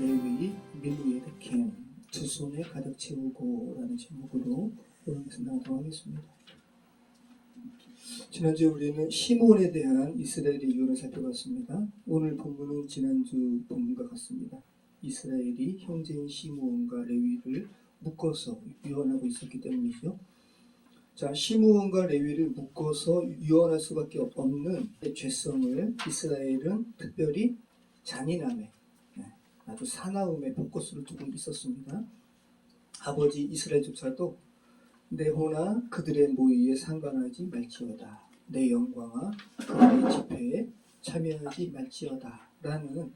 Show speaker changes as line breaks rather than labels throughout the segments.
레위 밀리의 캔 두 손에 가득 채우고 라는 제목으로 오늘 말씀 나누도록 하겠습니다. 지난주에 우리는 시므온에 대한 이스라엘의 이유를 살펴봤습니다. 오늘 본문은 지난주 본문과 같습니다. 이스라엘이 형제인 시므온과 레위를 묶어서 유언하고 있었기 때문이죠. 자, 시므온과 레위를 묶어서 유언할 수밖에 없는 죄성을 이스라엘은 특별히 잔인함에, 아주 사나움에 포커스를 두고 있었습니다. 아버지 이스라엘조차도 내 호나 그들의 모의에 상관하지 말지어다. 내 영광아 그들의 집회에 참여하지 말지어다. 라는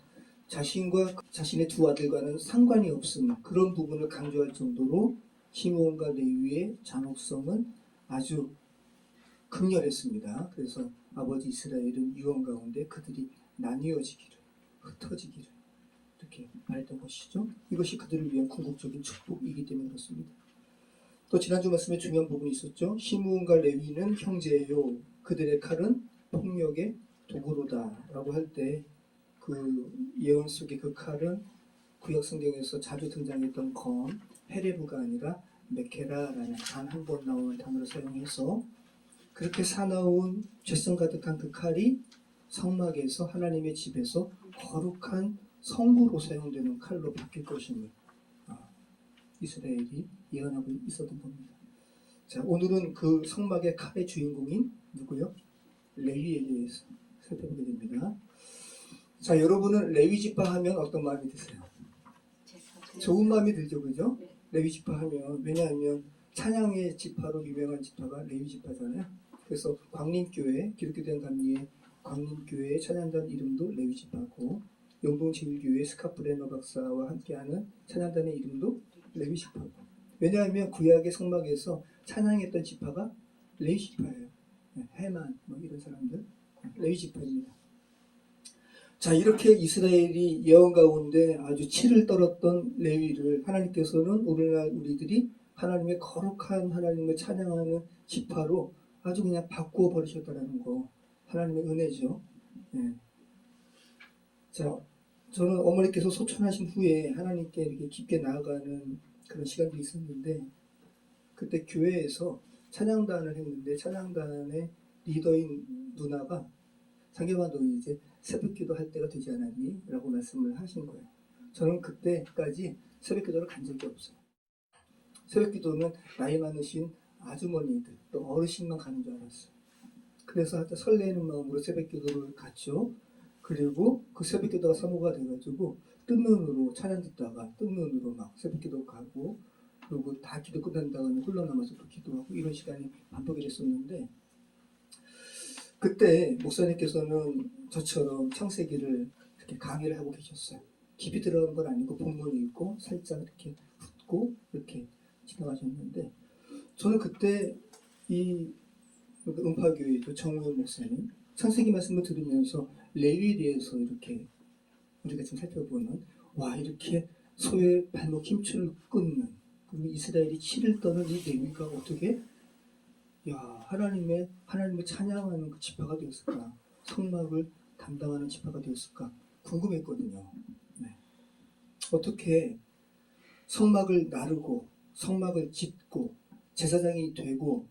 자신과 자신의 두 아들과는 상관이 없음, 그런 부분을 강조할 정도로 시므온과 레위의 잔혹성은 아주 극렬했습니다. 그래서 아버지 이스라엘은 유언 가운데 그들이 나뉘어지기를, 흩어지기를 이렇게 말했던 것이죠. 이것이 그들을 위한 궁극적인 축복이기 때문에 그렇습니다. 또 지난주 말씀에 중요한 부분이 있었죠. 시므온과 레위는 형제예요. 그들의 칼은 폭력의 도구로다 라고 할 때 그 예언 속의 그 칼은 구약 성경에서 자주 등장했던 검, 헤레브가 아니라 메케라라는 단 한 번 나오는 단어를 사용해서 그렇게 사나운 죄성 가득한 그 칼이 성막에서 하나님의 집에서 거룩한 성구로 사용되는 칼로 바뀔 것임을 이스라엘이 예언하고 있었던 겁니다. 자, 오늘은 그 성막의 칼의 주인공인 누구요? 레위에 대해서 살펴보게 됩니다. 자, 여러분은 레위 지파 하면 어떤 마음이 드세요? 좋은 마음이 들죠, 그죠? 레위 지파 하면, 왜냐하면 찬양의 지파로 유명한 지파가 레위 지파잖아요. 그래서 광림교회, 기독교대학 감리의 광림교회의 찬양단 이름도 레위 지파고, 영동제일교회 스카프레너 박사와 함께하는 찬양단의 이름도 레위 지파고. 왜냐하면 구약의 성막에서 찬양했던 지파가 레위 지파예요. 해만 이런 사람들 레위 지파입니다. 자, 이렇게 이스라엘이 예언 가운데 아주 치를 떨었던 레위를 하나님께서는 오늘날 우리들이 하나님의 거룩한 하나님을 찬양하는 지파로 아주 그냥 바꾸어 버리셨다는 거, 하나님의 은혜죠. 자, 저는 어머니께서 소천하신 후에 하나님께 이렇게 깊게 나아가는 그런 시간들이 있었는데, 그때 교회에서 찬양단을 했는데 찬양단의 리더인 누나가 장경아, 너 이제 새벽기도 할 때가 되지 않았니? 라고 말씀을 하신 거예요. 저는 그때까지 새벽기도를 간 적이 없어요. 새벽기도는 나이 많으신 아주머니들 또 어르신만 가는 줄 알았어요. 그래서 하여튼 설레는 마음으로 새벽기도를 갔죠. 그리고 그 새벽기도가 사모가 돼가지고 뜬 눈으로 찬양 듣다가 뜬 눈으로 막 새벽기도 가고, 그리고 다 기도 끝난 다음에 흘러남아서 또 기도하고, 이런 시간이 반복이 됐었는데, 그때 목사님께서는 저처럼 창세기를 이렇게 강의를 하고 계셨어요. 깊이 들어간 건 아니고 본문이 있고 살짝 이렇게 훑고 이렇게 지나가셨는데, 저는 그때 이 음파교회 정우영 목사님 창세기 말씀을 들으면서 레위에 대해서 이렇게 우리가 지금 살펴보는, 와, 이렇게 소의 발목 힘줄을 끊는, 그리고 이스라엘이 치를 떠는 이 레위가 어떻게 하나님을 찬양하는 그 지파가 되었을까? 성막을 담당하는 지파가 되었을까? 궁금했거든요. 어떻게 성막을 나르고 성막을 짓고 제사장이 되고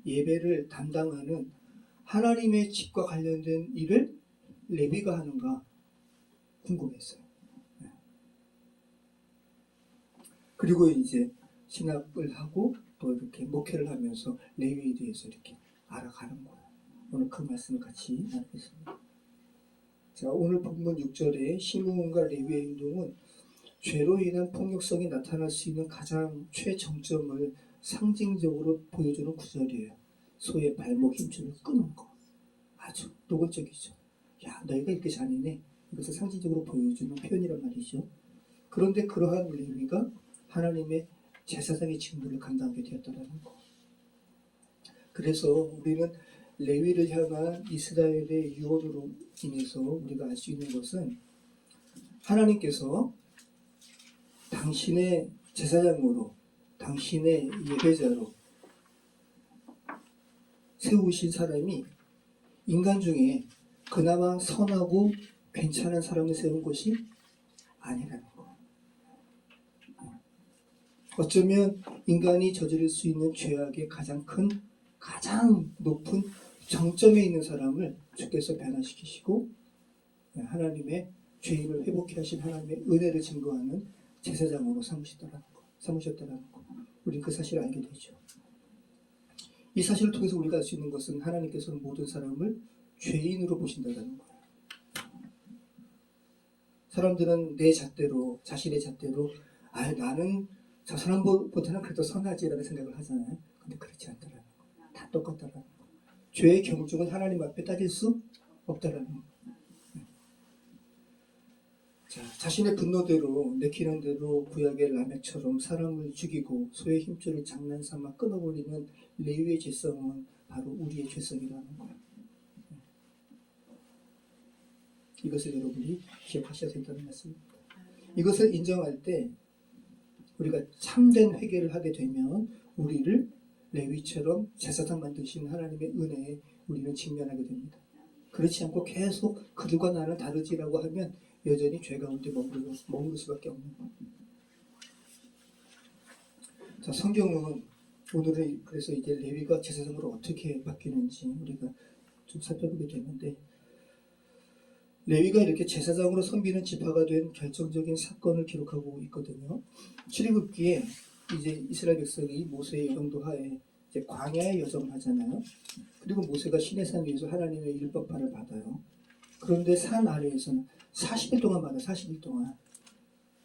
예배를 담당하는 하나님의 집과 관련된 일을 레위가 하는가 궁금했어요. 그리고 이제 신학을 하고 또 이렇게 목회를 하면서 레위에 대해서 이렇게 알아가는 거예요. 오늘 그 말씀을 같이 나누겠습니다. 자, 오늘 본문 6절에 시므온과 레위의 행동은 죄로 인한 폭력성이 나타날 수 있는 가장 최정점을 상징적으로 보여주는 구절이에요. 소의 발목 힘줄을 끄는 거. 아주 노골적이죠. 야, 너희가 이렇게 잔인해. 이것을 상징적으로 보여주는 표현이란 말이죠. 그런데 그러한 레위가 하나님의 제사장의 직무를 감당하게 되었다는 거. 그래서 우리는 레위를 향한 이스라엘의 유언으로 인해서 우리가 알 수 있는 것은, 하나님께서 당신의 제사장으로, 당신의 예배자로 세우신 사람이 인간 중에 그나마 선하고 괜찮은 사람을 세운 것이 아니라는 거. 어쩌면 인간이 저지를 수 있는 죄악의 가장 높은 정점에 있는 사람을 주께서 변화시키시고 하나님의 죄인을 회복해 하신 하나님의 은혜를 증거하는 제사장으로 삼으셨다라는 거. 우리 그 사실을 알게 되죠. 이 사실을 통해서 우리가 알 수 있는 것은 하나님께서는 모든 사람을 죄인으로 보신다는 거예요. 사람들은 자신의 잣대로 나는 저 사람보다는 그래도 선하지라는 생각을 하잖아요. 근데 그렇지 않다라는 거예요. 다 똑같다라는 거예요. 죄의 경중은 하나님 앞에 따질 수 없다라는 거예요. 자신의 분노대로 내키는 대로 구약의 라멕처럼 사람을 죽이고 소의 힘줄을 장난삼아 끊어버리는 레위의 죄성은 바로 우리의 죄성이라는 거예요. 이것을 여러분이 기억하셔야 된다는 말씀입니다. 이것을 인정할 때 우리가 참된 회개를 하게 되면 우리를 레위처럼 제사장 만드신 하나님의 은혜에 우리는 직면하게 됩니다. 그렇지 않고 계속 그들과 나는 다르지라고 하면 여전히 죄 가운데 머무를 수밖에 없는 거예요. 자, 성경은 오늘은 그래서 이제 레위가 제사장으로 어떻게 바뀌는지 우리가 좀 살펴보게 되는데, 레위가 이렇게 제사장으로 섬기는 지파가 된 결정적인 사건을 기록하고 있거든요. 출애굽기에 이제 이스라엘 백성이 모세의 인도 하에 이제 광야의 여정을 하잖아요. 그리고 모세가 시내산 위에서 하나님의 율법파를 받아요. 그런데 산 아래에서는 40일 동안 받아 40일 동안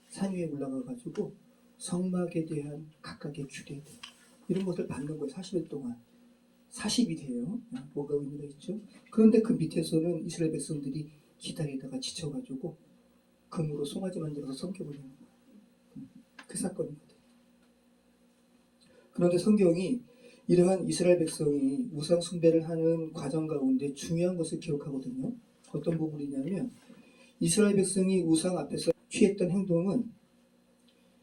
산 위에 올라가 가지고 성막에 대한 각각의 규례 이런 것을 받는 거예요. 40일 동안 40이 돼요. 뭐가 의미가 있죠? 그런데 그 밑에서는 이스라엘 백성들이 기다리다가 지쳐가지고 금으로 송아지 만들어서 섬겨버리는 거예요. 그 사건이거든요. 그런데 성경이 이러한 이스라엘 백성이 우상 숭배를 하는 과정 가운데 중요한 것을 기록하거든요. 어떤 부분이냐면 이스라엘 백성이 우상 앞에서 취했던 행동은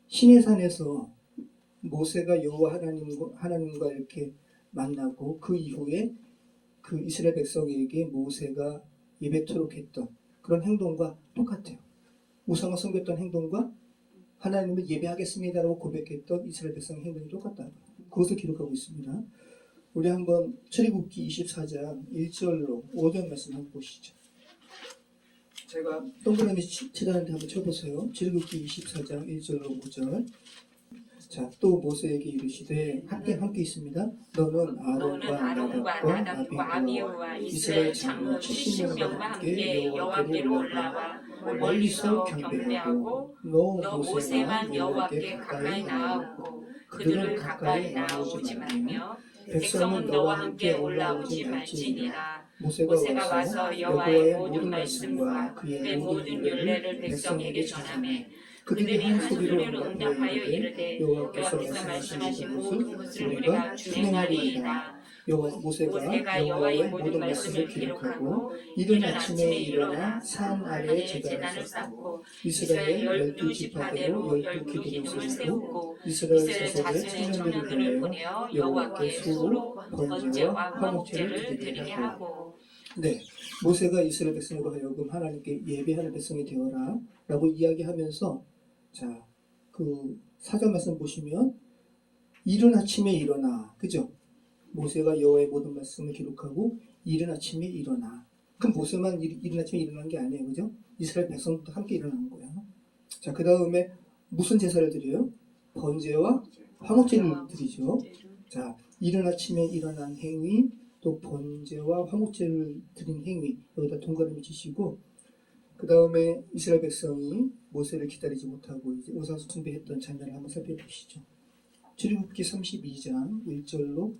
시내산에서 모세가 여호와 하나님과 이렇게 만나고 그 이후에 그 이스라엘 백성에게 모세가 예배토록 했던 그런 행동과 똑같아요. 우상을 섬겼던 행동과 하나님을 예배하겠습니다라고 고백했던 이스라엘 백성의 행동이 똑같다. 그것을 기록하고 있습니다. 우리 한번 출애굽기 24장 1절로 5절 말씀 한번 보시죠. 제가 동그라미 칠하는데 한번 쳐보세요. 출애굽기 24장 1절로 5절. 자, 또 모세에게 이르시되 함께 있습니다. 너는 아론과 나답과 아비후와 이스라엘 장로 70명과 함께 여호와께로 올라와 멀리서 경배하고 너 모세만 여호와께 가까이 나아오고 그들은 가까이 나아오지 말며 백성은 너와 함께 올라오지 말지니라. 모세가 와서 여호와의 모든 말씀과 그의 모든 율례를 백성에게 전하매 그들이 한 소리로 응답하여 이르되 여호와께서 말씀하신 것을 우리가 준행하리이다. 모세가 여호와의 모든 말씀을 기록하고 이른 아침에 일어나 산 아래에 제단을 쌓고 이스라엘 12지파대로 12기둥을 세우고 이스라엘 자손의 청년들을 보내어 여호와께 수로 번제와 화목제를 드리게 하고. 네, 모세가 이스라엘 백성으로 하여금 하나님께 예배하는 백성이 되어라 라고 이야기하면서, 자, 그 사절 말씀 보시면 이른 아침에 일어나, 그죠? 모세가 여호와의 모든 말씀을 기록하고 이른 아침에 일어나. 그럼 모세만 이른 아침에 일어난 게 아니에요, 그죠? 이스라엘 백성도 함께 일어난 거예요. 자, 그 다음에 무슨 제사를 드려요? 번제와 화목제를 드리죠. 자, 이른 아침에 일어난 행위, 또 번제와 화목제를 드린 행위, 여기다 동그라미 치시고, 그 다음에 이스라엘 백성이 모세를 기다리지 못하고 이제 우상 숭배했던 장면을 한번 살펴보시죠. 출애굽기 32장 1절로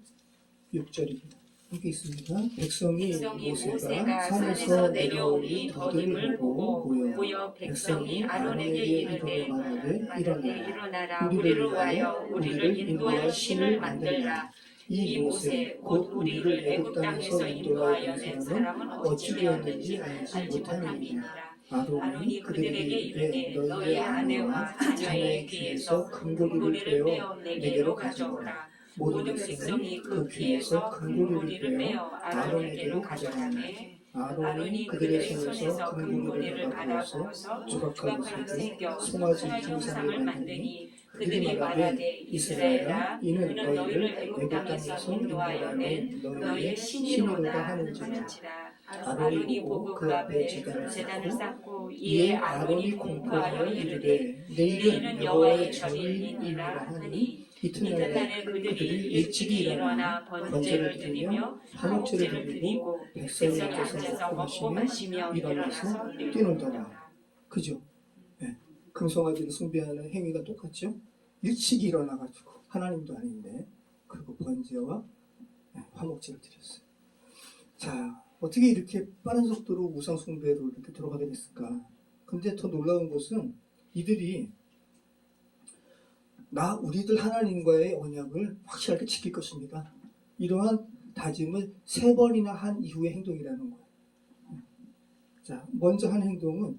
6절입니다. 함께 있습니다. 백성이 모세가 산에서 내려오니 더디를 보고 보여 백성이 아론에게 이르되 말하되 일어나라 우리를 위하여 우리를 인도할 신을 만들라. 이 모세 곧 우리를 애굽 땅에서 인도하여 낸 사람은 어찌 되었는지 알지 못하느니라. 아론이 그들에게 이르되 너희의 아내와 자녀의 귀에서 금고리를 빼어 내게로 가져오라. 모든 백성이 그 귀에서 금고리를 빼어 아론에게로 가져가매 아론이 그들의 손에서 금고리를 받아서 조각하고 새겨 송아지 등상을 만드니 그들이 말하되 이스라엘아 이는 너희를 애굽 땅에서 인도하여 낸 너희의 신이로다 하는지라. 아론이 보고 그 앞에 제단을 쌓고 이에 아론이 공포하여 이르되 내일은 여호와의 절일이니라 하니 이튿날에 그들이 일찍이 일어나 번제를 드리며 화목제를 드리고 백성이 앉아서 먹고 마시며 일어나서 뛰놀더라. 그죠? 네. 금송아지를 숭배하는 행위가 똑같죠? 일찍이 일어나가지고 하나님도 아닌데 그리고 번제와 화목제를 드렸어요. 자, 어떻게 이렇게 빠른 속도로 우상 숭배로 이렇게 들어가게 됐을까? 근데 더 놀라운 것은 이들이 우리들 하나님과의 언약을 확실하게 지킬 것입니다. 이러한 다짐을 3번이나 한 이후의 행동이라는 거예요. 자, 먼저 한 행동은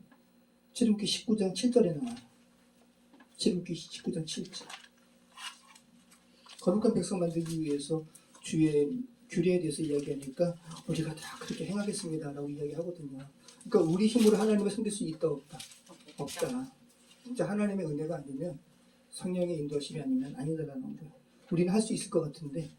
출애굽기 19장 7절에 나와요. 출애굽기 19장 7절. 거룩한 백성 만들기 위해서 주의 규례에 대해서 이야기하니까 우리가 다 그렇게 행하겠습니다 라고 이야기하거든요. 그러니까 우리 힘으로 하나님을 섬길 수 있다 없다? 없다. 진짜 하나님의 은혜가 아니면 성령의 인도하심이 아니면 아니다라는 거예요. 우리는 할 수 있을 것 같은데.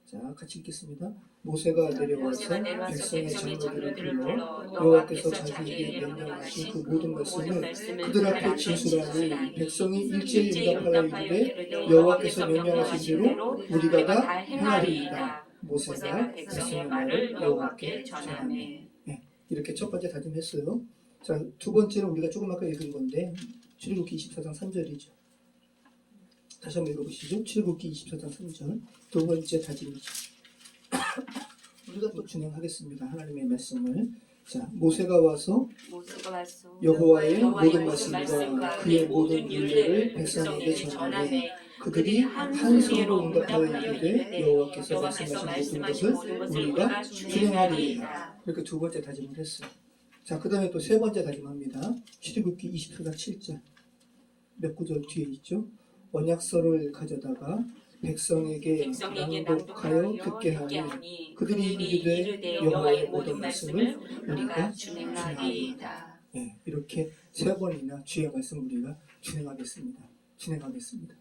자, 같이 읽겠습니다. 모세가 내려와서 백성의 장로들을 불러 여호와께서 자기에게 명령하신 그 모든 말씀을 그들 앞에 진술하니 백성이 일제히 응답하여 이르되 여호와께서 명령하신 대로 우리가 다 행하리이다. 모세가 백성의 말을 여호와께 전하매. 네, 이렇게 첫 번째 다짐했어요. 자, 두 번째는 우리가 조금 아까 읽은 건데 출애굽기 24장 3절이죠. 다시 한번 읽어보시죠. 출애굽기 24장 3절. 두 번째 다짐이죠. 우리가 또 진행하겠습니다. 하나님의 말씀을. 자, 모세가 와서 여호와의 모든 말씀과 그의 모든 율례를 백성에게 전하매 그들이 한 손으로 응답하여 이르되 여호와께서 말씀하신 모든 것을 우리가 준행하리이다. 이렇게 두 번째 다짐을 했어요. 자, 그 다음에 또 세 번째 다짐합니다. 출애굽기 24장 7절. 몇 구절 뒤에 있죠. 언약서를 가져다가 백성에게 낭독하여 듣게 하니 그들이 이르되 여호와의 모든 말씀을 우리가 준행하리이다. 네, 이렇게 3번이나 주의 말씀을 우리가 준행하겠습니다.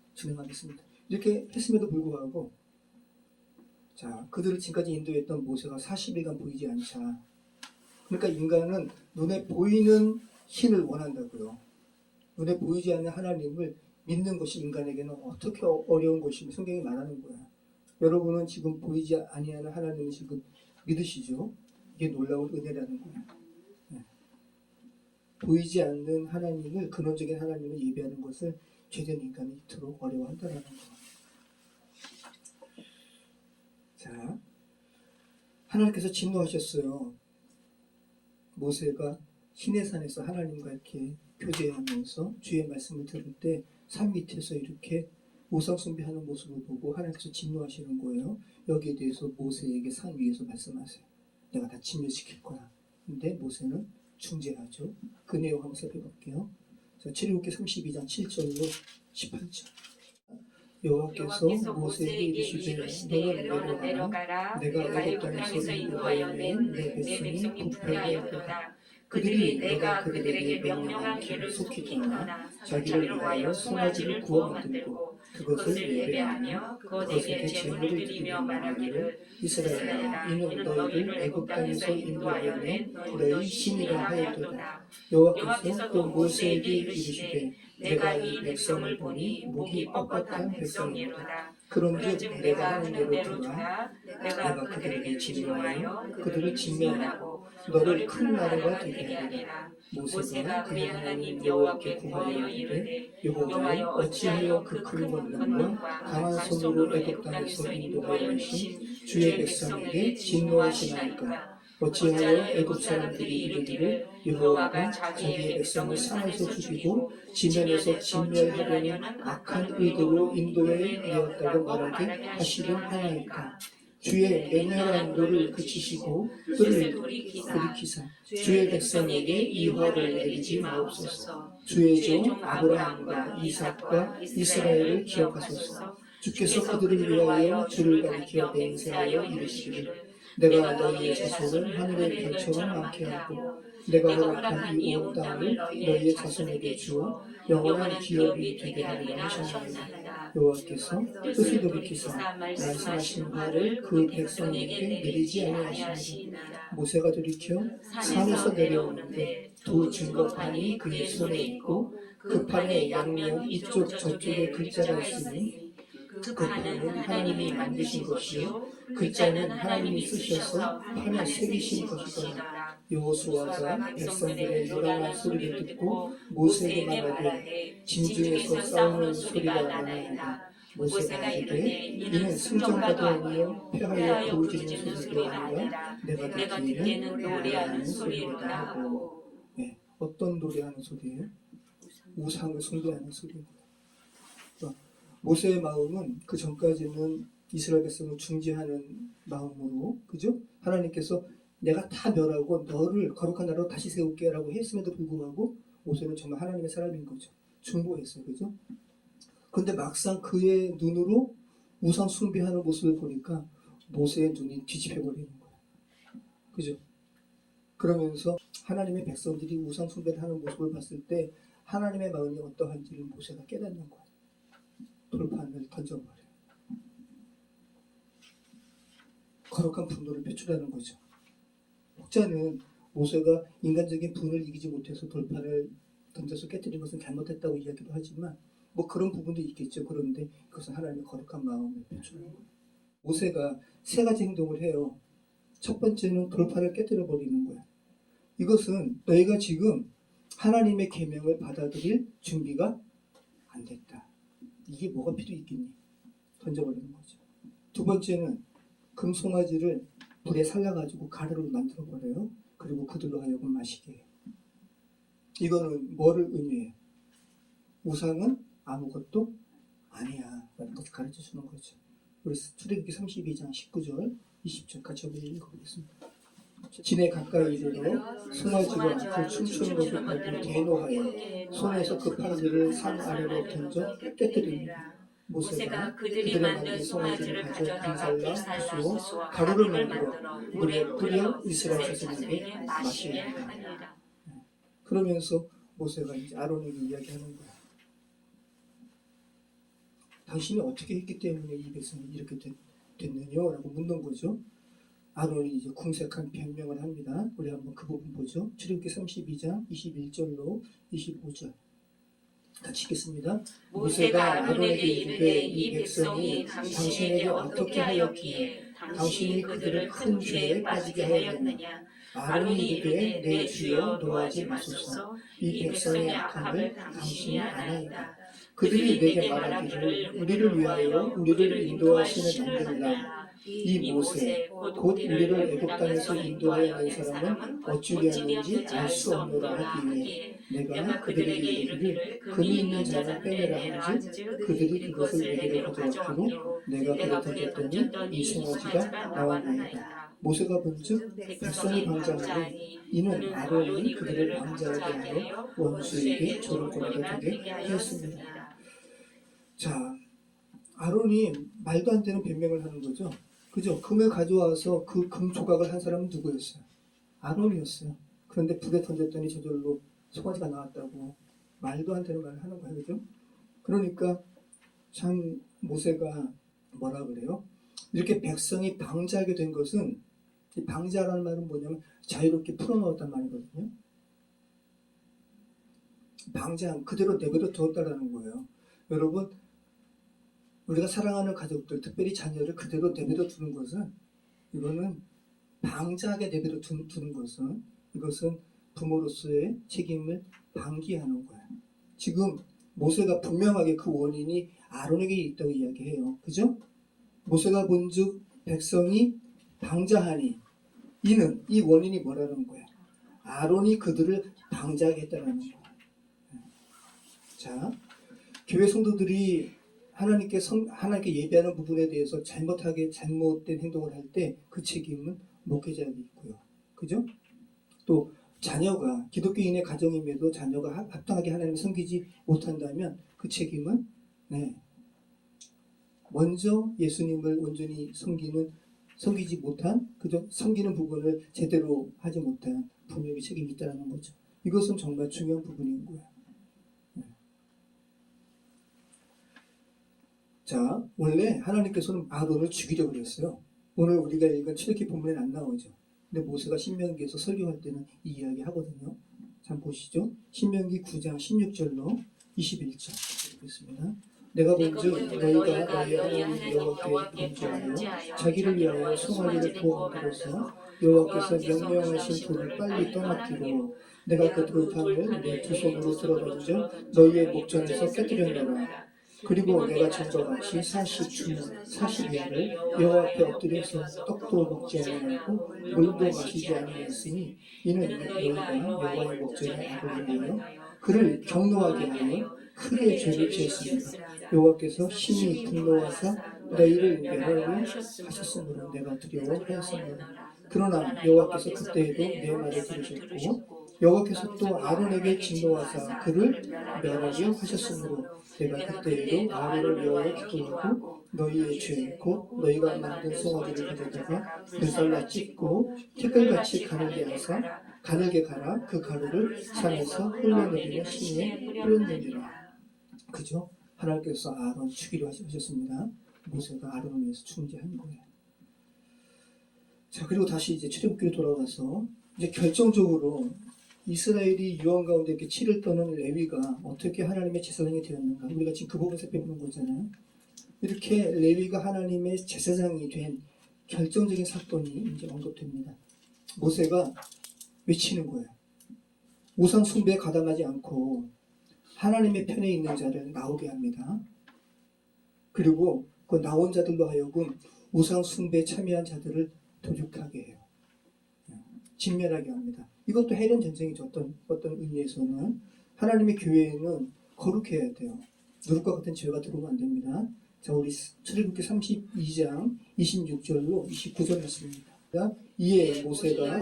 이렇게 했음에도 불구하고 자, 그들을 지금까지 인도했던 모세가 40일간 보이지 않자. 그러니까 인간은 눈에 보이는 신을 원한다고요. 눈에 보이지 않는 하나님을 믿는 것이 인간에게는 어떻게 어려운 것인지 성경이 말하는 거야. 여러분은 지금 보이지 아니하는 하나님을 지금 믿으시죠? 이게 놀라운 은혜라는 거야. 네. 보이지 않는 하나님을, 근원적인 하나님을 예배하는 것을 죄된 인간이 이토록 어려워한다는 거야. 자, 하나님께서 진노하셨어요. 모세가 시내산에서 하나님과 이렇게 교제하면서 주의 말씀을 들을 때 산 밑에서 이렇게 우상 숭배하는 모습을 보고 하나님께서 진노하시는 거예요. 여기에 대해서 모세에게 산 위에서 말씀하세요. 내가 다 진멸시킬 거야. 근데 모세는 중재하죠. 그 내용 한번 살펴볼게요. 자, 출애굽기 32장 7절로 18절. 여호와께서 모세에게 이르시되 너는 내려가라. 내가 애굽 땅에서 인도하여 낸 내 백성이 부패하였도다. 그들이 내가 그들에게 명령한 길을 속히 떠나 자기를 위하여 송아지를 구워 만들고 그것을 예배하며 그것에게 제물을 드리며 말하기를 이스라엘아 이는 너희를 애굽 땅에서 인도하여 낸 너희 신이라 하였도다. 여호와께서 또 모세에게 이르시되 내가 이 백성을 보니 목이 뻣뻣한 백성이로다. 그런즉 내가 하는 대로 두라. 내가 그들에게 진노하여 그들을 진멸하고 너를 큰 나라가 되게 하리라. 모세가 그의 하나님 여호와께 구하여 이르되 여호와여 어찌하여 그 큰 권능과 강한 손으로 애굽 땅에서 인도하여 오신 주의 백성에게 진노하시나이까. 어찌하여 애굽 사람들이 이르기를 여호와가 자기의 백성을 산에서 죽이고 지면에서 진멸하려는 악한 의도로 인도해 내었다고 말하게 하시려 하나이까. 주의 맹렬한 인도를 그치시고 뜰을 돌이키사 주의 백성에게 이 화를 내리지 마옵소서. 주의 종 아브라함과 이삭과 이스라엘을 기억하소서. 주께서 그들을 위하여 주를 가리켜 맹세하여 이르시기를 내가 너희의 자손을 하늘의 별처럼 많게 하고 내가 허락한 이 온 땅을 너희의 자손에게 주어 영원한 기업이 되게 하리라 하셨나이다. 여호와께서 뜻을 돌이키사 말씀하신 바를 그 백성에게 내리지 아니하시니라. 모세가 돌이켜 산에서 내려오는데 두 증거판이 그의 손에 있고 그 판에 양면 이쪽 저쪽에 글자가 있으니 그 판은 하나님이 만드신 것이요 글자는 하나님이 쓰셔서 판에 새기신 것이더라. 여호수아가 백성들의 요란한 소리를 듣고 모세에게 말하되 진중에서 싸우는 소리가 나나이다. 모세가 이르되 이는 승전가도 아니요 패하여 부르짖는 소리도 아니라 내가 듣기에는 노래하는 소리로다 하고. 네, 어떤 노래하는 소리예요? 우상을 숭배하는 소리입니다. 모세의 마음은 그 전까지는 이스라엘 백성을 중지하는 마음으로, 그죠? 하나님께서 내가 다 멸하고 너를 거룩한 나라로 다시 세울게라고 했음에도 불구하고 모세는 정말 하나님의 사람인 거죠. 중보했어요, 그죠? 그런데 막상 그의 눈으로 우상 숭배하는 모습을 보니까 모세의 눈이 뒤집혀 버리는 거예요, 그죠? 그러면서 하나님의 백성들이 우상 숭배를 하는 모습을 봤을 때 하나님의 마음이 어떠한지를 모세가 깨닫는 거예요. 돌판을 던져버려요. 거룩한 분노를 표출하는 거죠. 혹자는 모세가 인간적인 분을 이기지 못해서 돌판을 던져서 깨뜨린 것은 잘못했다고 이야기도 하지만 뭐 그런 부분도 있겠죠. 그런데 그것은 하나님의 거룩한 마음을 표출하는 거예요. 모세가 세 가지 행동을 해요. 첫 번째는 돌판을 깨뜨려 버리는 거예요. 이것은 너희가 지금 하나님의 계명을 받아들일 준비가 안 됐다. 이게 뭐가 필요 있겠니? 던져버리는 거죠. 두 번째는 금송아지를 불에 살라가지고 가루로 만들어버려요. 그리고 그들로 하여금 마시게 해요. 이거는 뭐를 의미해요? 우상은 아무것도 아니야 라는 것을 가르쳐주는 거죠. 우리 출애굽기 32장 19절 20절 같이 한번 읽어보겠습니다. 진에 가까이 이르러 송아지와 그 춤추는 것을 보고 대노하여 손에서 그 판들을 산 아래로 던져 깨뜨리니라. 모세가 그들이 만든 송아지를 가져 불살라 부수어 가루를 만들어 물에 뿌려 이스라엘 자손에게 마시게 하니라. 그러면서 모세가 이제 아론에게 이야기하는 거야. 당신이 어떻게 했기 때문에 이 백성이 이렇게 됐느냐라고 묻는 거죠. 아론이 이제 궁색한 변명을 합니다. 우리 한번 그 부분 보죠. 출애굽기 32장 21절로 25절 같이 읽겠습니다. 모세가 아론에게 이르되 이 백성이 당신에게 어떻게 하였기에 당신이 그들을 큰 죄에 빠지게 하였느냐. 아론이 이르되 내 주여 노하지 마소서. 이 백성의 악함을 당신이 아나이다. 그들이 내게 말하기를 우리를 위하여 우리를 인도하시는 남들이라. 이 모세 곧 우리를 애굽 땅에서 인도하여 낸 사람은 어찌 하는지 알 수 없노라 하기에 내가 그들에게 이르기를 금이 있는 자는 빼내라 한즉 그들이 그것을 내게로 가져왔기로 내가 그를 던졌더니 이 송아지가 나왔나이다. 모세가 본즉 백성이 방자하니 이는 아론이 그들을 방자하게 하여 원수에게 조롱거리가 되게 하였습니다. 자, 아론이 말도 안 되는 변명을 하는 거죠. 그죠? 금을 가져와서 그 금 조각을 한 사람은 누구였어요? 아론이었어요. 그런데 불에 던졌더니 저절로 송아지가 나왔다고 말도 안 되는 말을 하는 거예요. 그죠? 그러니까 참 모세가 뭐라 그래요? 이렇게 백성이 방자하게 된 것은, 이 방자라는 말은 뭐냐면 자유롭게 풀어놓았단 말이거든요. 방자한 그대로 내버려 두었다라는 거예요. 여러분, 우리가 사랑하는 가족들, 특별히 자녀를 그대로 내버려 두는 것은, 이거는 방자하게 내버려 두는 것은, 이것은 부모로서의 책임을 방기하는 거야. 지금 모세가 분명하게 그 원인이 아론에게 있다고 이야기해요. 그죠? 모세가 본즉 백성이 방자하니 이는 이 원인이 뭐라는 거야? 아론이 그들을 방자하게 했다는 거야. 자, 교회 성도들이 하나님께 예배하는 부분에 대해서 잘못된 행동을 할 때 그 책임은 목회자에게 있고요. 그죠? 또 자녀가 기독교인의 가정임에도 자녀가 합당하게 하나님을 섬기지 못한다면 그 책임은 먼저 예수님을 온전히 섬기지 못한, 그저 섬기는 부분을 제대로 하지 못한 분명히 책임이 있다는 거죠. 이것은 정말 중요한 부분인 거예요. 자, 원래 하나님께서는 아론을 죽이려고 그랬어요. 오늘 우리가 읽은 출애굽기 본문에 안 나오죠. 근데 모세가 신명기에서 설교할 때는 이 이야기 하거든요. 잠 보시죠. 신명기 9장 16절로 21절 읽겠습니다. 내가 본즉 너희가 너희 하나님 여호와께 범죄하여 자기를 위하여 송아지를 구워 만들어서 여호와께서 명령하신 돌을 빨리 떠났기로 내가 그 돌판을 내 두 손으로 들어던져 너희의 목전에서 깨뜨렸노라. 그리고 내가 전과 같이 40주년 40일을 여호와 앞에 엎드려서 떡도 먹지 아니하고 물도 마시지 아니하였으니 이는 너희가 여호와의 목전에 악을 행하여 그를 경노하게 하여 크게 죄를 지었습니다. 여호와께서 심히 분노하사 너희를 멸하려 하셨으므로 내가 두려워하였습니다. 그러나 여호와께서 그때에도 내 말을 들으셨고 여호와께서 또 아론에게 진노하사 그를 멸하려 하셨으므로 내가 그때에도 아론을 위하여 기도하고 너희의 죄 곧 너희가 만든 송아지를 가져다가 불살라 찢고 티끌같이 가늘게 갈아 그 가루를 산에서 흘러내리는 시내에 뿌렸느니라. 그죠? 하나님께서 아론 죽이려 하셨습니다. 모세가 아론을 위해서 중재한 거예요. 자, 그리고 다시 이제 출애굽기로 돌아가서 이제 결정적으로 이스라엘이 유언 가운데 이렇게 치를 떠는 레위가 어떻게 하나님의 제사장이 되었는가? 우리가 지금 그 부분 살펴보는 거잖아요. 이렇게 레위가 하나님의 제사장이 된 결정적인 사건이 이제 언급됩니다. 모세가 외치는 거예요. 우상 숭배에 가담하지 않고 하나님의 편에 있는 자를 나오게 합니다. 그리고 그 나온 자들로 하여금 우상 숭배에 참여한 자들을 도륙하게 해요. 진멸하게 합니다. 이것도 해련 전쟁이죠. 어떤 의미에서는 하나님의 교회에는 거룩해야 돼요. 누룩과 같은 죄가 들어오면 안 됩니다. 자, 우리 출애굽기 32장 26절로 29절 말씀입니다. 이에 모세가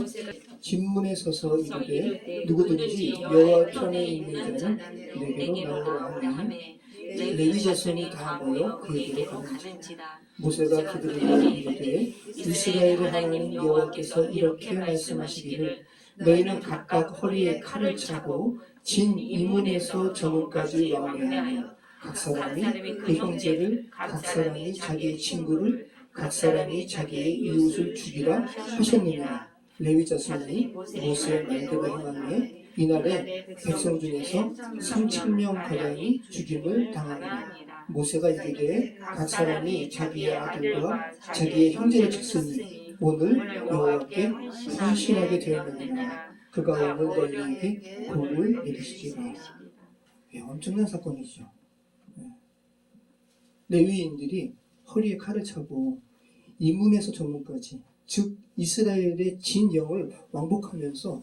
진문에 서서 이르되 누구든지 여호와 편에 있는 자는 내게로 나오라 하니 레위 자손이 다 모여 그에게로 가는지라. 모세가 그들에게 이르되 이스라엘의 하나님 여호와께서 이렇게 말씀하시기를 너희는 각각 허리에 칼을 차고 진 이문에서 저문까지 왕래하며 각 사람이 그 형제를 각 사람이 자기의 친구를 각 사람이 자기의 이웃을 죽이라 하셨느니라. 레위 자손이 모세의 말대로 행하며 이날에 백성 중에서 3,000명 가량이 죽임을 당하니라. 모세가 이르되 각 사람이 자기의 아들과 자기의 형제를 죽으니 오늘 여호와께 헌신하게 되었느니라. 그가 오늘 너희에게 복을 내리시리라. 엄청난 사건이죠. 레위인들이 허리에 칼을 차고 이문에서 저문까지, 즉 이스라엘의 진영을 왕복하면서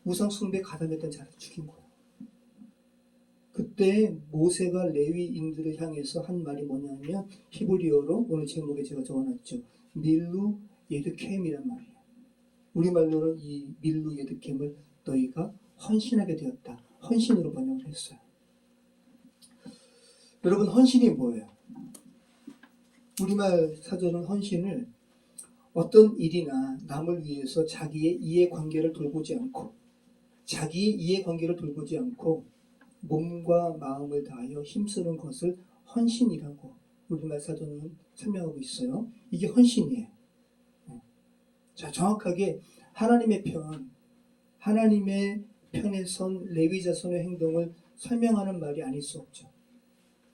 우상 숭배에 가담했던 자를 죽인 거예요. 그때 모세가 레위인들을 향해서 한 말이 뭐냐면 히브리어로 오늘 제목에 제가 적어놨죠. 밀루 예드켐이란 말이에요. 우리말로는 이 밀루 예드켐을 너희가 헌신하게 되었다. 헌신으로 번역을 했어요. 여러분, 헌신이 뭐예요? 우리말 사전은 헌신을 어떤 일이나 남을 위해서 자기의 이해관계를 돌보지 않고 몸과 마음을 다하여 힘쓰는 것을 헌신이라고 우리말 사전은 설명하고 있어요. 이게 헌신이에요. 자, 정확하게 하나님의 편에 선 레위 자손의 행동을 설명하는 말이 아닐 수 없죠.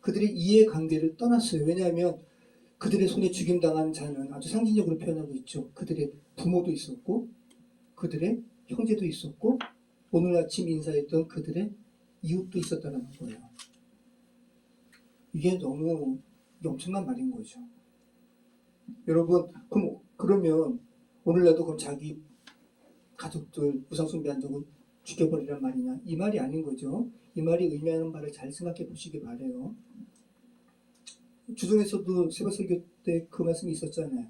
그들의 이해관계를 떠났어요. 왜냐하면 그들의 손에 죽임당한 자는 아주 상징적으로 표현하고 있죠. 그들의 부모도 있었고 그들의 형제도 있었고 오늘 아침 인사했던 그들의 이웃도 있었다는 거예요. 이게 너무 엄청난 말인 거죠. 여러분, 그러면 오늘날도 그럼 자기 가족들 우상숭배한다고 죽여버리란 말이냐? 이 말이 아닌 거죠. 이 말이 의미하는 바를 잘 생각해 보시기 바래요. 주중에서도 새벽 설교 때 그 말씀이 있었잖아요.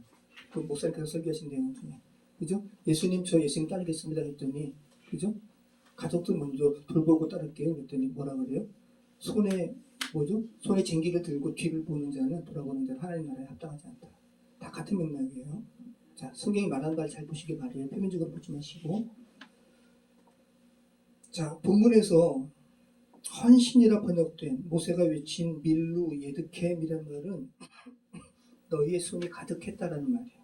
그 목사님께서 설교하신 내용 중에, 그죠? 예수님 따르겠습니다 했더니, 그죠? 가족들 먼저 돌보고 따를게요. 그랬더니 뭐라 그래요? 손에 뭐죠? 손에 쟁기를 들고 뒤를 보는 자는 돌아보는 자는 하나님 나라에 합당하지 않다. 다 같은 맥락이에요. 자, 성경이 말하는 걸 잘 보시기 바래요. 표면적으로 보지 마시고. 자, 본문에서 헌신이라 번역된 모세가 외친 밀루 예드켐이라는 말은 너희의 손이 가득했다라는 말이에요.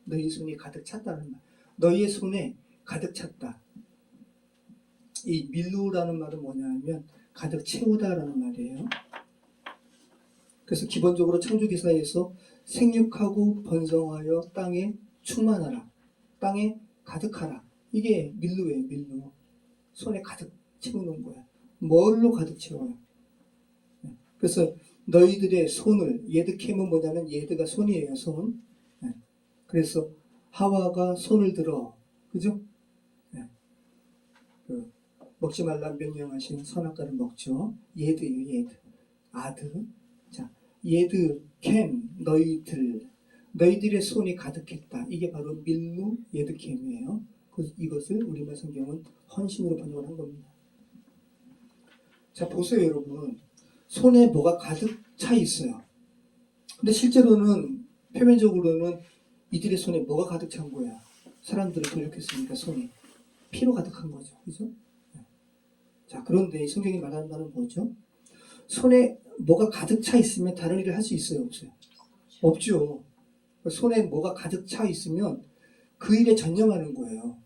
너희의 손이 가득 찼다는 말. 너희의 손에 가득 찼다. 이 밀루라는 말은 뭐냐면 가득 채우다라는 말이에요. 그래서 기본적으로 창조기사에서 생육하고 번성하여 땅에 충만하라. 땅에 가득하라. 이게 밀루예요. 밀루. 손에 가득 채우는 거야. 뭘로 가득 채워요? 그래서 너희들의 손을, 예드캠은 뭐냐면 예드가 손이에요. 손. 그래서 하와가 손을 들어, 그죠? 먹지 말라 명령하신 선악과를 먹죠. 예드예요. 예드. 아드. 자, 예드 캠 너희들의 손이 가득했다. 이게 바로 밀루 예드 캠이에요. 이것을 우리말 성경은 헌신으로 번역을 한 겁니다. 자, 보세요, 여러분. 손에 뭐가 가득 차 있어요. 근데 실제로는 표면적으로는 이들의 손에 뭐가 가득 찬 거야? 사람들을 돌렸겠습니까? 손이 피로 가득한 거죠. 그죠? 자, 그런데 성경이 말하는 바는 뭐죠? 손에 뭐가 가득 차 있으면 다른 일을 할 수 있어요? 없어요? 없죠. 손에 뭐가 가득 차 있으면 그 일에 전념하는 거예요.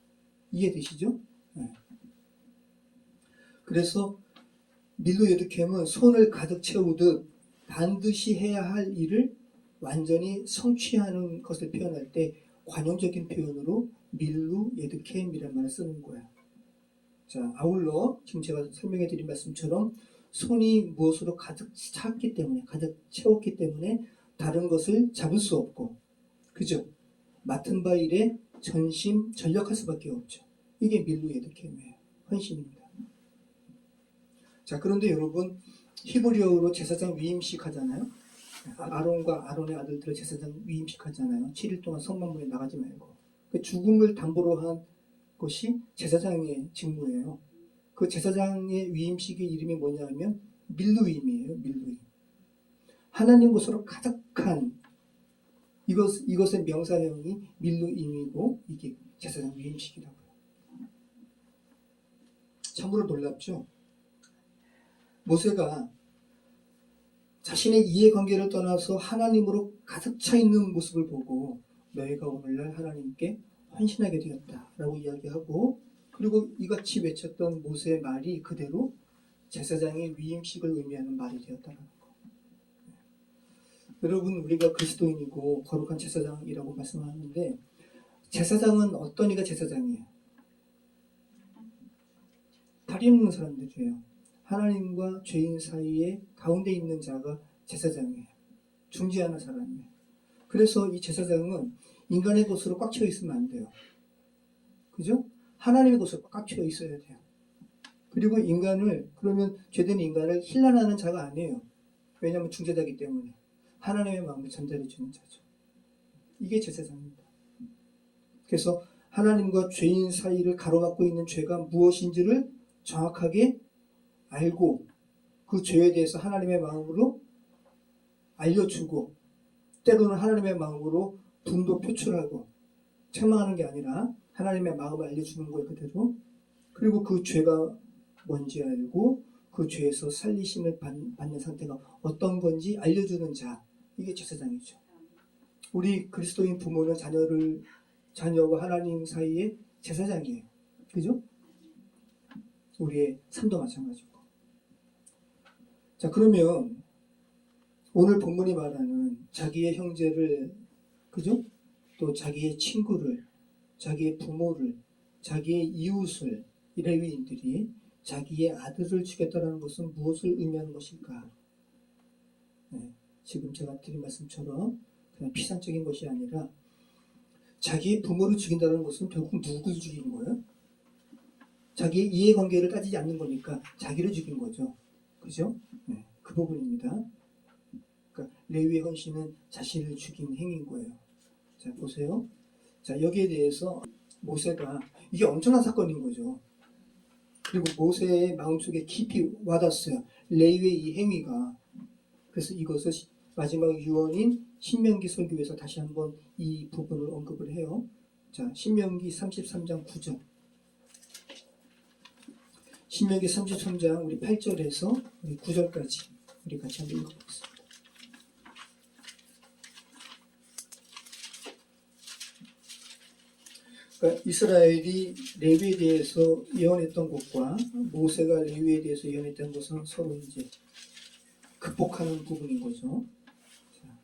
이해되시죠? 네. 그래서 밀루 예드캠은 손을 가득 채우듯 반드시 해야 할 일을 완전히 성취하는 것을 표현할 때 관용적인 표현으로 밀루 예드캠이라는 말을 쓰는 거야. 자, 아울러 지금 제가 설명해 드린 말씀처럼 손이 무엇으로 가득 찼기 때문에, 가득 채웠기 때문에 다른 것을 잡을 수 없고, 그죠? 맡은 바 일에 전심전력할 수밖에 없죠. 이게 밀루 예드캠이에요. 헌신입니다. 자, 그런데 여러분, 히브리어로 제사장 위임식 하잖아요. 아론과 아론의 아들들을 제사장 위임식 하잖아요. 7일 동안 성막문에 나가지 말고. 그 죽음을 담보로 한 것이 제사장의 직무예요. 그 제사장의 위임식의 이름이 뭐냐면 밀루임이에요. 밀루임. 하나님 곳으로 가득한 이것의 명사형이 밀루임이고 이게 제사장 위임식이라고요. 참으로 놀랍죠? 모세가 자신의 이해관계를 떠나서 하나님으로 가득 차 있는 모습을 보고 너희가 오늘날 하나님께 헌신하게 되었다라고 이야기하고, 그리고 이같이 외쳤던 모세의 말이 그대로 제사장의 위임식을 의미하는 말이 되었다는 거. 여러분, 우리가 그리스도인이고 거룩한 제사장이라고 말씀하는데 제사장은 어떤 이가 제사장이에요? 다리 없는 사람들이에요. 하나님과 죄인 사이에 가운데 있는 자가 제사장이에요. 중지하는 사람이에요. 그래서 이 제사장은 인간의 것으로 꽉 채워 있으면 안 돼요. 그죠? 하나님의 것으로 꽉 채워 있어야 돼요. 그리고 그러면 죄된 인간을 힐난하는 자가 아니에요. 왜냐하면 중재자이기 때문에. 하나님의 마음을 전달해 주는 자죠. 이게 제사장입니다. 그래서 하나님과 죄인 사이를 가로막고 있는 죄가 무엇인지를 정확하게 알고 그 죄에 대해서 하나님의 마음으로 알려주고, 때로는 하나님의 마음으로 분도 표출하고 책망하는 게 아니라 하나님의 마음을 알려주는 거예요. 그대로. 그리고 그 죄가 뭔지 알고 그 죄에서 살리심을 받는 상태가 어떤 건지 알려주는 자, 이게 제사장이죠. 우리 그리스도인 부모는 자녀와 하나님 사이에 제사장이에요. 그죠? 우리의 삶도 마찬가지고. 자, 그러면 오늘 본문이 말하는 자기의 형제를, 그죠? 또 자기의 친구를, 자기의 부모를, 자기의 이웃을, 이 레위인들이 자기의 아들을 죽였다는 것은 무엇을 의미하는 것일까? 네, 지금 제가 드린 말씀처럼 그냥 피상적인 것이 아니라 자기의 부모를 죽인다는 것은 결국 누구를 죽인 거예요? 자기의 이해관계를 따지지 않는 거니까 자기를 죽인 거죠. 그죠? 네, 그 부분입니다. 그러니까 레위의 헌신은 자신을 죽인 행위인 거예요. 자, 보세요. 자, 여기에 대해서 모세가, 이게 엄청난 사건인 거죠. 그리고 모세의 마음속에 깊이 와닿았어요. 레위의 이 행위가. 그래서 이것을 마지막 유언인 신명기 설교에서 다시 한번 이 부분을 언급을 해요. 자, 신명기 33장 9절. 신명기 33장 우리 8절에서 우리 9절까지 우리 같이 한번 읽어보겠습니다. 그러니까 이스라엘이 레위에 대해서 예언했던 것과 모세가 레위에 대해서 예언했던 것은 서로 이제 극복하는 부분인 거죠. 자,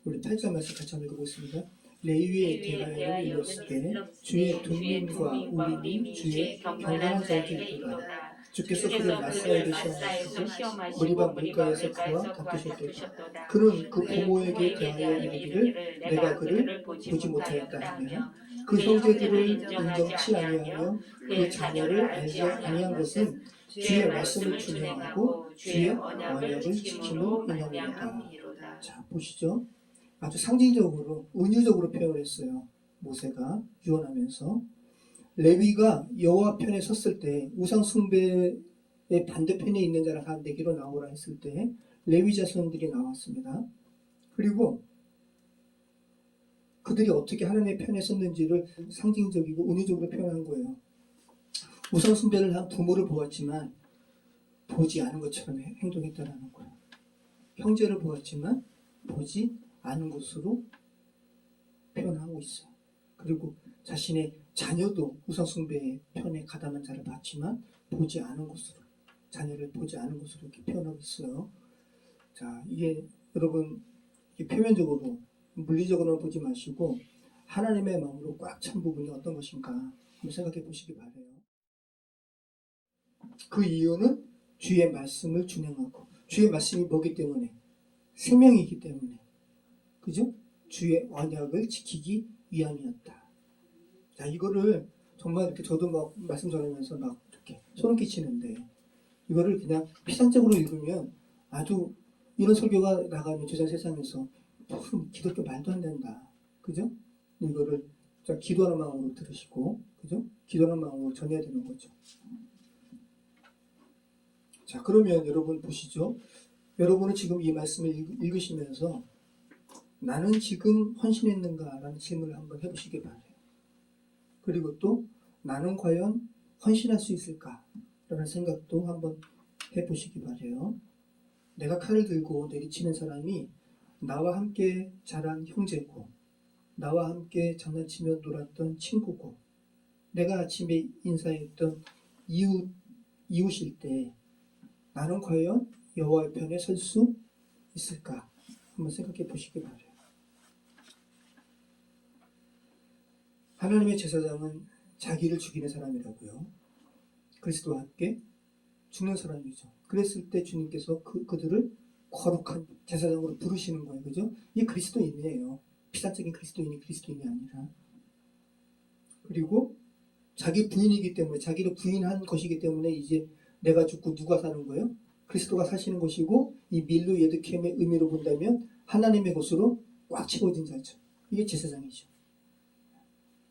우리 8절 말씀 같이 한번 읽어보겠습니다. 레위에 대하여 이르렀을 때 주의 동민과 우리는 주의 경건한 자들이로다. 주께서 그를 마사에게 시험하시고 머리바 물가에서 그와 다투셨도다. 그는 그 부모에게 대하여 이르기를 내가 그를 보지 못하였다 하며 그 형제들을 인정치 아니하며 그 자녀를 알지 아니한 것은 주의 말씀을 준행하고 주의 언약을 지킴으로 인함이로다. 자, 보시죠. 아주 상징적으로 은유적으로 표현을 했어요. 모세가 유언하면서 레위가 여호와 편에 섰을 때 우상 숭배의 반대편에 있는 자를 한 내기로 나오라 했을 때 레위 자손들이 나왔습니다. 그리고 그들이 어떻게 하나님의 편에 섰는지를 상징적이고 은유적으로 표현한 거예요. 우상 숭배를 한 부모를 보았지만 보지 않은 것처럼 행동했다라는 거예요. 형제를 보았지만 보지 않은 것으로 표현하고 있어요. 그리고 자신의 자녀도 우상숭배의 편에 가담한 자를 봤지만 보지 않은 것으로, 자녀를 보지 않은 것으로 이렇게 표현하고 있어요. 자, 이게 여러분 표면적으로 물리적으로는 보지 마시고 하나님의 마음으로 꽉 찬 부분이 어떤 것인가 한번 생각해 보시기 바라요. 그 이유는 주의 말씀을 준행하고, 주의 말씀이 뭐기 때문에? 생명이기 때문에, 그죠? 주의 언약을 지키기 위함이었다. 자, 이거를 정말 이렇게 저도 막 말씀 전하면서 막 이렇게 소름 끼치는데, 이거를 그냥 피상적으로 읽으면 아주 이런 설교가 나가면 저 세상에서 무슨 기독교 말도 안 된다, 그죠? 이거를 기도하는 마음으로 들으시고, 그죠? 기도하는 마음으로 전해야 되는 거죠. 자, 그러면 여러분 보시죠. 여러분은 지금 이 말씀을 읽으시면서 나는 지금 헌신했는가라는 질문을 한번 해보시기 바래요. 그리고 또 나는 과연 헌신할 수 있을까라는 생각도 한번 해보시기 바래요. 내가 칼을 들고 내리치는 사람이 나와 함께 자란 형제고, 나와 함께 장난치며 놀았던 친구고, 내가 아침에 인사했던 이웃일 때 나는 과연 여호와의 편에 설 수 있을까? 한번 생각해 보시기 바래요. 하나님의 제사장은 자기를 죽이는 사람이라고요. 그리스도와 함께 죽는 사람이죠. 그랬을 때 주님께서 그들을 거룩한 제사장으로 부르시는 거예요. 그죠? 이게 그리스도인이에요. 피상적인 그리스도인이 아니라. 그리고 자기 부인이기 때문에, 자기를 부인한 것이기 때문에 이제 내가 죽고 누가 사는 거예요? 그리스도가 사시는 것이고, 이 밀루 예드캠의 의미로 본다면 하나님의 것으로 꽉 채워진 자죠. 이게 제사장이죠.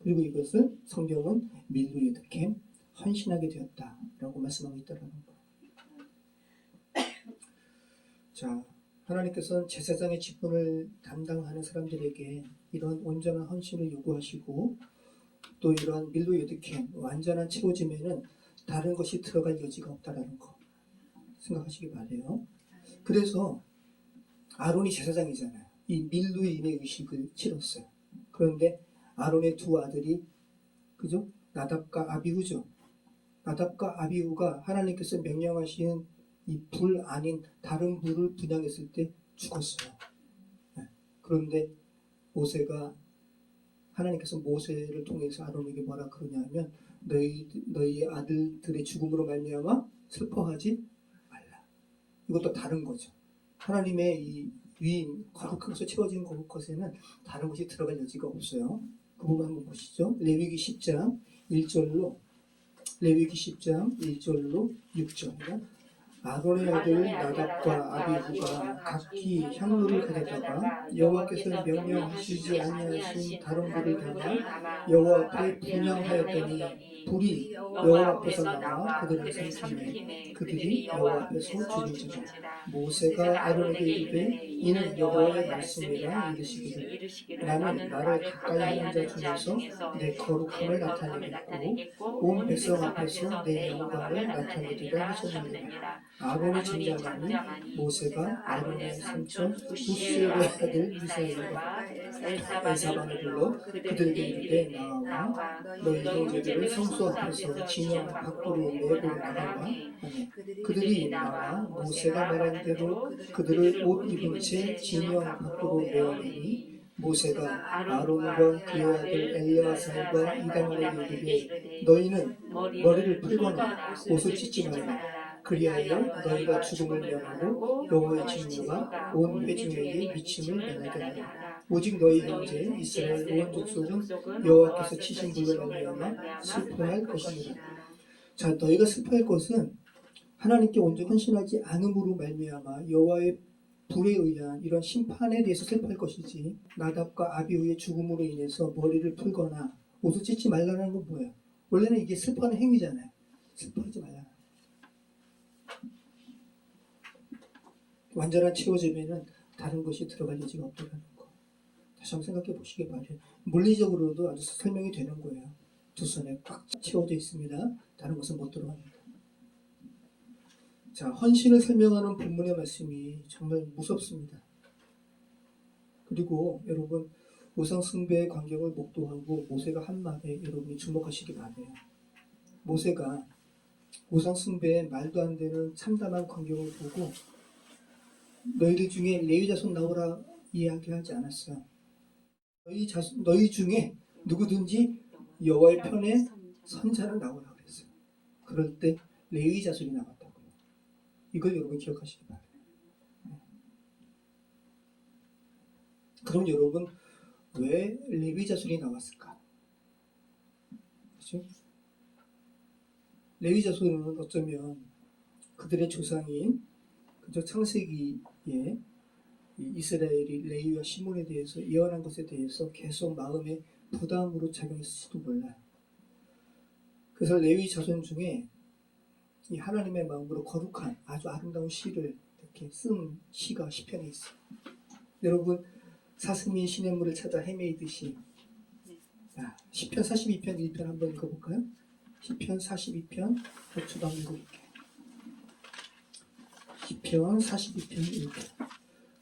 그리고 이것을 성경은 밀루 예드캠, 헌신하게 되었다라고 말씀하고 있다는 거예요. 자, 하나님께서는 제사장의 직분을 담당하는 사람들에게 이런 온전한 헌신을 요구하시고, 또 이러한 밀루 예드캠, 완전한 채워짐에는 다른 것이 들어갈 여지가 없다라는 거 생각하시기 바래요. 그래서 아론이 제사장이잖아요. 이 밀루인의 의식을 치렀어요. 그런데 아론의 두 아들이, 그죠? 나답과 아비후죠. 나답과 아비후가 하나님께서 명령하신 이 불 아닌 다른 불을 분양했을 때 죽었어요. 그런데 하나님께서 모세를 통해서 아론에게 뭐라 그러냐면 너희 아들들의 죽음으로 말미암아 슬퍼하지 말라. 이것도 다른 거죠. 하나님의 이 위임, 거룩한 것으로 채워진 것에는 다른 것이 들어갈 여지가 없어요. 그 부분 한번 보시죠. 레위기 10장 1절로 6절. 아론의 아들 나답과 아비후가 각기 향로를 가져다가 여호와께서 명령하시지 아니하신 다른 불을 담아 여호와 앞에 분향하였더니 불이 여호와 앞에서 나와 그들을 삼키매 그들이 여호와 앞에서 죽은지라. 모세가 아론에게 이르되 이는 여호와의 말씀이라 이르시기를 나는 나를 가까이 하는 자 중에서 내 거룩함을 나타내겠고 온 백성 앞에서 내 영광을 나타내리라 하셨느니라. 아론의 증자만이 모세가 아론의 삼촌 부스의 아들 미사엘과 엘사반을 불러 그들에게 이르되 나와 너희 형제들을 성소 앞에서 진영 밖으로 내고 나가라 하매 그들이 나와 모세가 말한 대로 그들을 옷 입은 채 진영 밖으로 내어내니 모세가 아론과 그의 아들 엘르아살과 이다말에게 이르되 너희는 머리를 풀거나 옷을 찢지 말라. 그리하여 너희가 죽음을 면하고 여호와의 진노가 온 회중에게 미침을 면하게 하라. 오직 너희 형제 이스라엘 온 족속은 여호와께서 치신 불로 말미암아 슬퍼할 것이니라. 자, 너희가 슬퍼할 것은 하나님께 온전히 헌신하지 않음으로 말미암아 여호와의 불에 의한 이런 심판에 대해서 슬퍼할 것이지, 나답과 아비후의 죽음으로 인해서 머리를 풀거나 옷을 찢지 말라는 건 뭐예요? 원래는 이게 슬퍼하는 행위잖아요. 슬퍼하지 말라. 완전한 치유 재배는 다른 것이 들어갈 여지가 없다는 거. 다시 한번 생각해 보시기 바래요. 물리적으로도 아주 설명이 되는 거예요. 두 손에 꽉 채워져 있습니다. 다른 것은 못 들어갑니다. 자, 헌신을 설명하는 본문의 말씀이 정말 무섭습니다. 그리고 여러분, 우상 숭배의 광경을 목도하고 모세가 한 말에 여러분이 주목하시기 바래요. 모세가 우상 숭배의 말도 안 되는 참담한 광경을 보고 너희들 중에 레위 자손 나오라 이야기하지 않았어요. 너희 중에 누구든지 여호와의 편에 선자를 나오라 그랬어요. 그럴 때 레위 자손이 나왔다고요. 이걸 여러분 기억하시기 바랍니다. 그럼 여러분, 왜 레위 자손이 나왔을까? 그렇죠? 레위 자손은 어쩌면 그들의 조상인 그저 창세기에 이스라엘이 레위와 시몬에 대해서 예언한 것에 대해서 계속 마음에 부담으로 작용했을지도 몰라요. 그래서 레위 자손 중에 이 하나님의 마음으로 거룩한 아주 아름다운 시를 이렇게 쓴 시가 시편에 있어요. 여러분, 사슴이 시냇물을 찾아 헤매이듯이, 시편 42편 1편 한번 읽어볼까요? 시편 42편 저도 한번 읽어볼게요. 시편 42편 1편.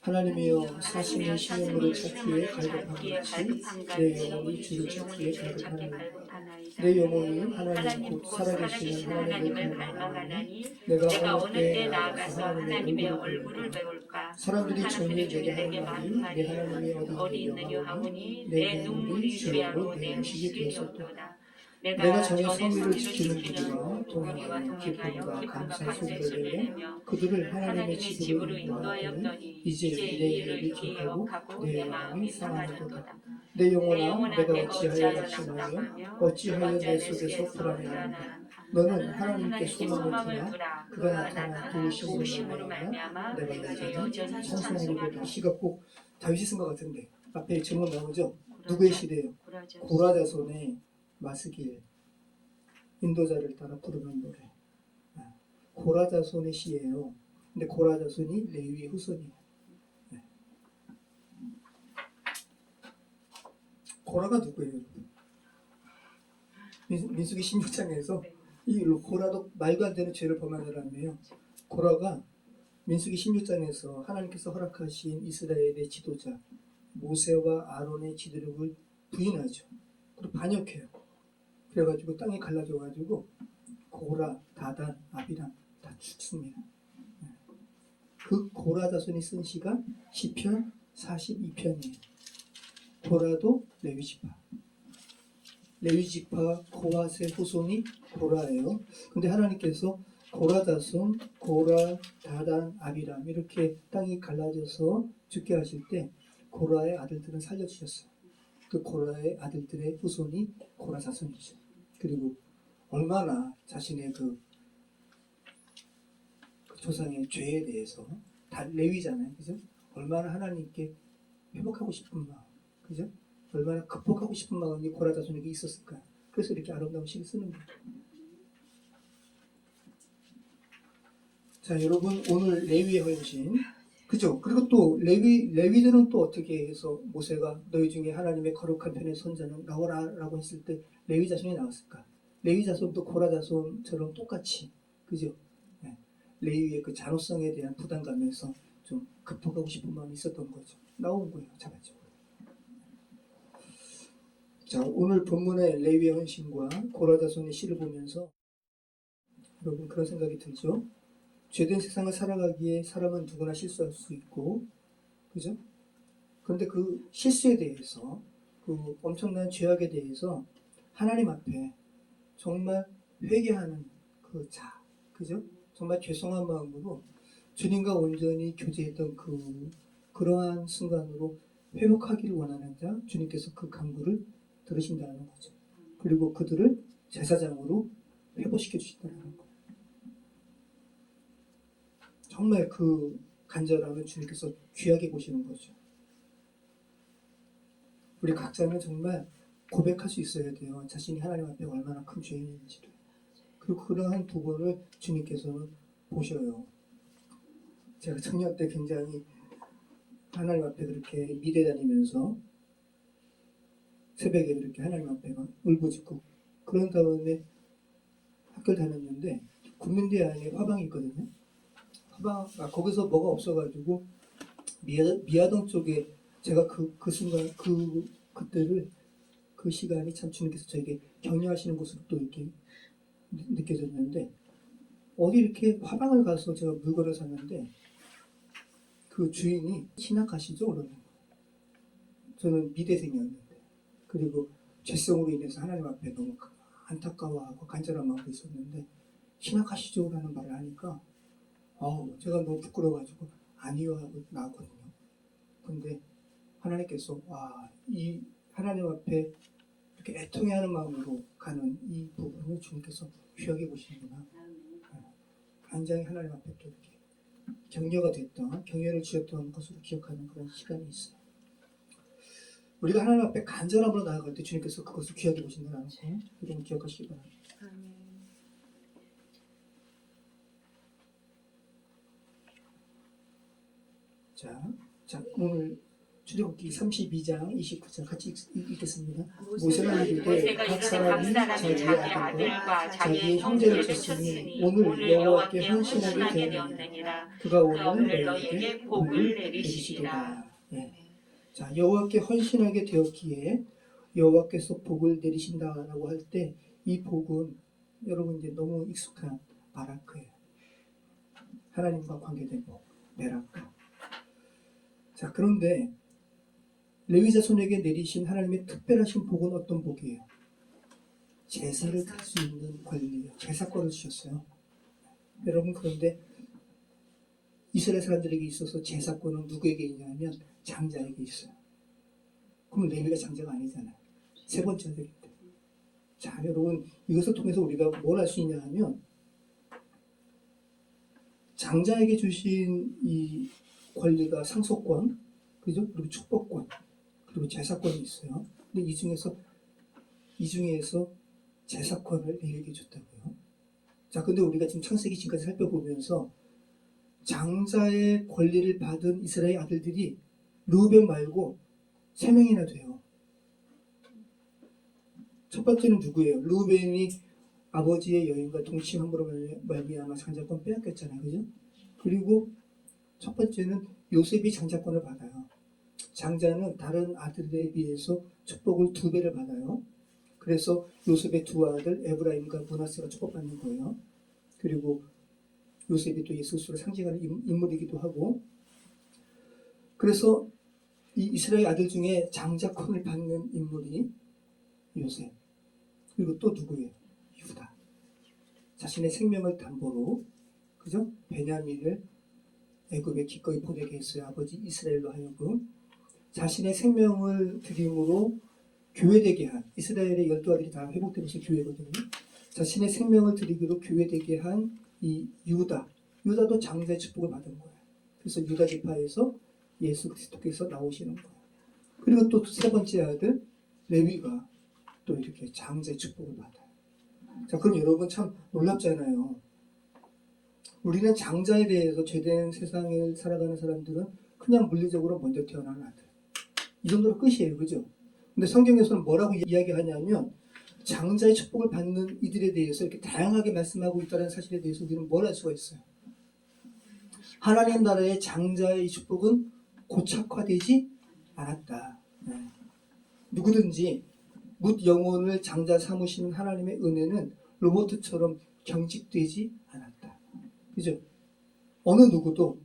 하나님이여, 사슴이 시냇물을 찾기에 갈급함같이 내 영혼이 주를 찾기에 갈급하나이다. 내 영혼이 하나님 곧 살아계시는 하나님을 갈망하나니 내가 어느 때 나아가서 하나님의 얼굴을 배울까. 사람들이 정의에 내게 하는 말이 내 하나님이 어디 있느냐 하오니 내 눈물이 주야로 내 음식이 되었었도다. 내가 전에 성의를 지키는 그들과 동행하여 기쁨과 감사 소리를 내며 그들을 하나님의 집으로 인도하였더니 이제 내 일을 기억하고 내 마음이 상하도다. 내 영혼아, 내가 어찌하여 낙심하며 어찌하여 내 속에서 불안해하는가. 너는 하나님께 소망을 두라. 그가 나타나 도우심으로 말미암아 내가 여전히 찬송하리로다. 시가 꼭 다윗이 쓴 것 같은데 앞에 제목 나오죠? 누구의 시대예요? 고라자손의 마스길, 인도자를 따라 부르는 노래. 고라자손의 시예요. 근데 고라자손이 레위의 후손이에요. 고라가 누구예요? 민수기 16장에서 이 고라도 말도 안 되는 죄를 범한 사람이에요. 고라가 민수기 16장에서 하나님께서 허락하신 이스라엘의 지도자 모세와 아론의 지도력을 부인하죠. 그리고 반역해요. 그래가지고 땅이 갈라져가지고 고라, 다단, 아비람 다 죽습니다. 그 고라 자손이 쓴 시가 시편 42편이에요. 고라도 레위지파. 레위지파 고핫의 후손이 고라예요. 근데 하나님께서 고라 자손, 고라, 다단, 아비람 이렇게 땅이 갈라져서 죽게 하실 때 고라의 아들들은 살려주셨어요. 그 고라의 아들들의 후손이 고라 자손이죠. 그리고 얼마나 자신의 그 조상의 죄에 대해서 다 레위잖아요, 그죠? 얼마나 하나님께 회복하고 싶은 마음, 그죠? 얼마나 극복하고 싶은 마음이 고라 자손에게 있었을까? 그래서 이렇게 아름다운 시를 쓰는 거예요. 자, 여러분 오늘 레위의 헌신, 그죠? 그리고 또 레위들은 또 어떻게 해서 모세가 너희 중에 하나님의 거룩한 편의 선자는 나오라라고 했을 때 레위 자손이 나왔을까? 레위 자손도 고라 자손처럼 똑같이, 그죠? 네. 레위의 그 잔호성에 대한 부담감에서 좀 극복하고 싶은 마음이 있었던 거죠. 나온 거예요, 자발적으로. 자, 오늘 본문의 레위의 헌신과 고라 자손의 시를 보면서 여러분 그런 생각이 들죠? 죄된 세상을 살아가기에 사람은 누구나 실수할 수 있고, 그죠? 그런데 그 실수에 대해서, 그 엄청난 죄악에 대해서 하나님 앞에 정말 회개하는 그 자, 그죠? 정말 죄송한 마음으로 주님과 온전히 교제했던 그러한 순간으로 회복하기를 원하는 자, 주님께서 그 간구를 들으신다는 거죠. 그리고 그들을 제사장으로 회복시켜 주신다는 거예요. 정말 그 간절함을 주님께서 귀하게 보시는 거죠. 우리 각자는 정말 고백할 수 있어야 돼요. 자신이 하나님 앞에 얼마나 큰 죄인인지를. 그리고 그러한 부분을 주님께서는 보셔요. 제가 청년 때 굉장히 하나님 앞에 그렇게 미대 다니면서 새벽에 그렇게 하나님 앞에 막 울부짖고 그런 다음에 학교를 다녔는데 국민대 안에 화방이 있거든요. 거기서 뭐가 없어가지고 미아동 쪽에 제가 그 순간 그때를 그 시간이 참 주님께서 저에게 격려하시는 곳으로 또 이렇게 느껴졌는데 어디 이렇게 화방을 가서 제가 물건을 샀는데 그 주인이 신학하시죠? 그러는 거예요. 저는 미대생이었는데 그리고 죄성으로 인해서 하나님 앞에 너무 안타까워하고 간절한 마음도 있었는데 신학하시죠? 라는 말을 하니까 제가 너무 부끄러워가지고 아니요 하고 나왔거든요. 근데 하나님께서 이 하나님 앞에 이렇게 애통해하는 마음으로 가는 이 부분을 주님께서 귀하게 보시는구나. 굉장히 하나님 앞에 또 이렇게 격려가 됐던, 격려를 주셨던 것으로 기억하는 그런 시간이 있어요. 우리가 하나님 앞에 간절함으로 나아갈 때 주님께서 그것을 귀하게 보신다는 거 여러분 기억하시기 바랍니다. 자, 오늘 출애굽기 32장 29절 같이 읽겠습니다. 모세가 이르되 각 사람이 자기의 아들과 자기의 형제를 쳤으니 오늘 여호와께 헌신하게 되었느니라. 그가 오늘 너희에게 복을 내리시리라. 자, 여호와께 헌신하게 되었기에 여호와께서 복을 내리신다라고 할 때 이 복은 여러분 이제 너무 익숙한 바라크예요. 하나님과 관계된 복, 베라크. 자, 그런데 레위 자손에게 내리신 하나님의 특별하신 복은 어떤 복이에요? 제사를 드릴 수 있는 권리예요. 제사권을 주셨어요. 여러분 그런데 이스라엘 사람들에게 있어서 제사권은 누구에게 있냐면 장자에게 있어요. 그럼 레위가 장자가 아니잖아요. 세 번째 아들인데. 자, 여러분 이것을 통해서 우리가 뭘 할 수 있냐 하면 장자에게 주신 이 권리가 상속권, 그죠? 그리고 축복권, 그리고 제사권이 있어요. 근데 이 중에서 제사권을 레위에게 줬다고요. 자, 근데 우리가 지금 창세기 지금까지 살펴보면서 장자의 권리를 받은 이스라엘 아들들이 르우벤 말고 3명이나 돼요. 첫 번째는 누구예요? 르우벤이 아버지의 여인과 동침함으로 말미암아 장자권 빼앗겼잖아요, 그죠? 그리고 첫 번째는 요셉이 장자권을 받아요. 장자는 다른 아들들에 비해서 축복을 2배를 받아요. 그래서 요셉의 두 아들 에브라임과 므낫세가 축복받는 거예요. 그리고 요셉이 또 예수 그리스도를 상징하는 인물이기도 하고, 그래서 이 이스라엘 아들 중에 장자권을 받는 인물이 요셉. 그리고 또 누구예요? 유다. 자신의 생명을 담보로, 그죠? 베냐민을 애굽에 기꺼이 보내게 했어요. 아버지 이스라엘로 하여금 자신의 생명을 드림으로 교회되게 한, 이스라엘의 12아들이 다 회복되면서 교회거든요. 자신의 생명을 드리기로 교회되게 한 이 유다, 유다도 장자의 축복을 받은 거예요. 그래서 유다 지파에서 예수 그리스도께서 나오시는 거예요. 그리고 또 세 번째 아들 레위가 또 이렇게 장자의 축복을 받아요. 자, 그럼 여러분 참 놀랍잖아요. 우리는 장자에 대해서 죄된 세상에 살아가는 사람들은 그냥 물리적으로 먼저 태어난 아들. 이 정도로 끝이에요. 그죠? 근데 성경에서는 뭐라고 이야기하냐면 장자의 축복을 받는 이들에 대해서 이렇게 다양하게 말씀하고 있다는 사실에 대해서 우리는 뭘 할 수가 있어요? 하나님 나라의 장자의 축복은 고착화되지 않았다. 네. 누구든지 묻 영혼을 장자 삼으시는 하나님의 은혜는 로봇처럼 경직되지 않았다. 그죠? 어느 누구도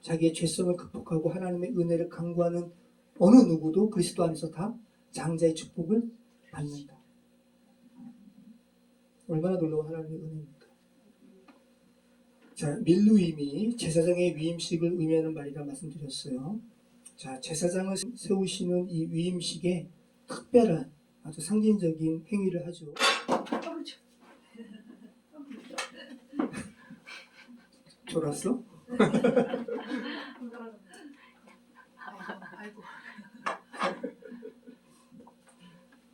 자기의 죄성을 극복하고 하나님의 은혜를 강구하는 어느 누구도 그리스도 안에서 다 장자의 축복을 받는다. 얼마나 놀라운 하나님의 은혜입니까? 자, 밀루임이 제사장의 위임식을 의미하는 말이라 말씀드렸어요. 자, 제사장을 세우시는 이 위임식에 특별한 아주 상징적인 행위를 하죠. 졸았어?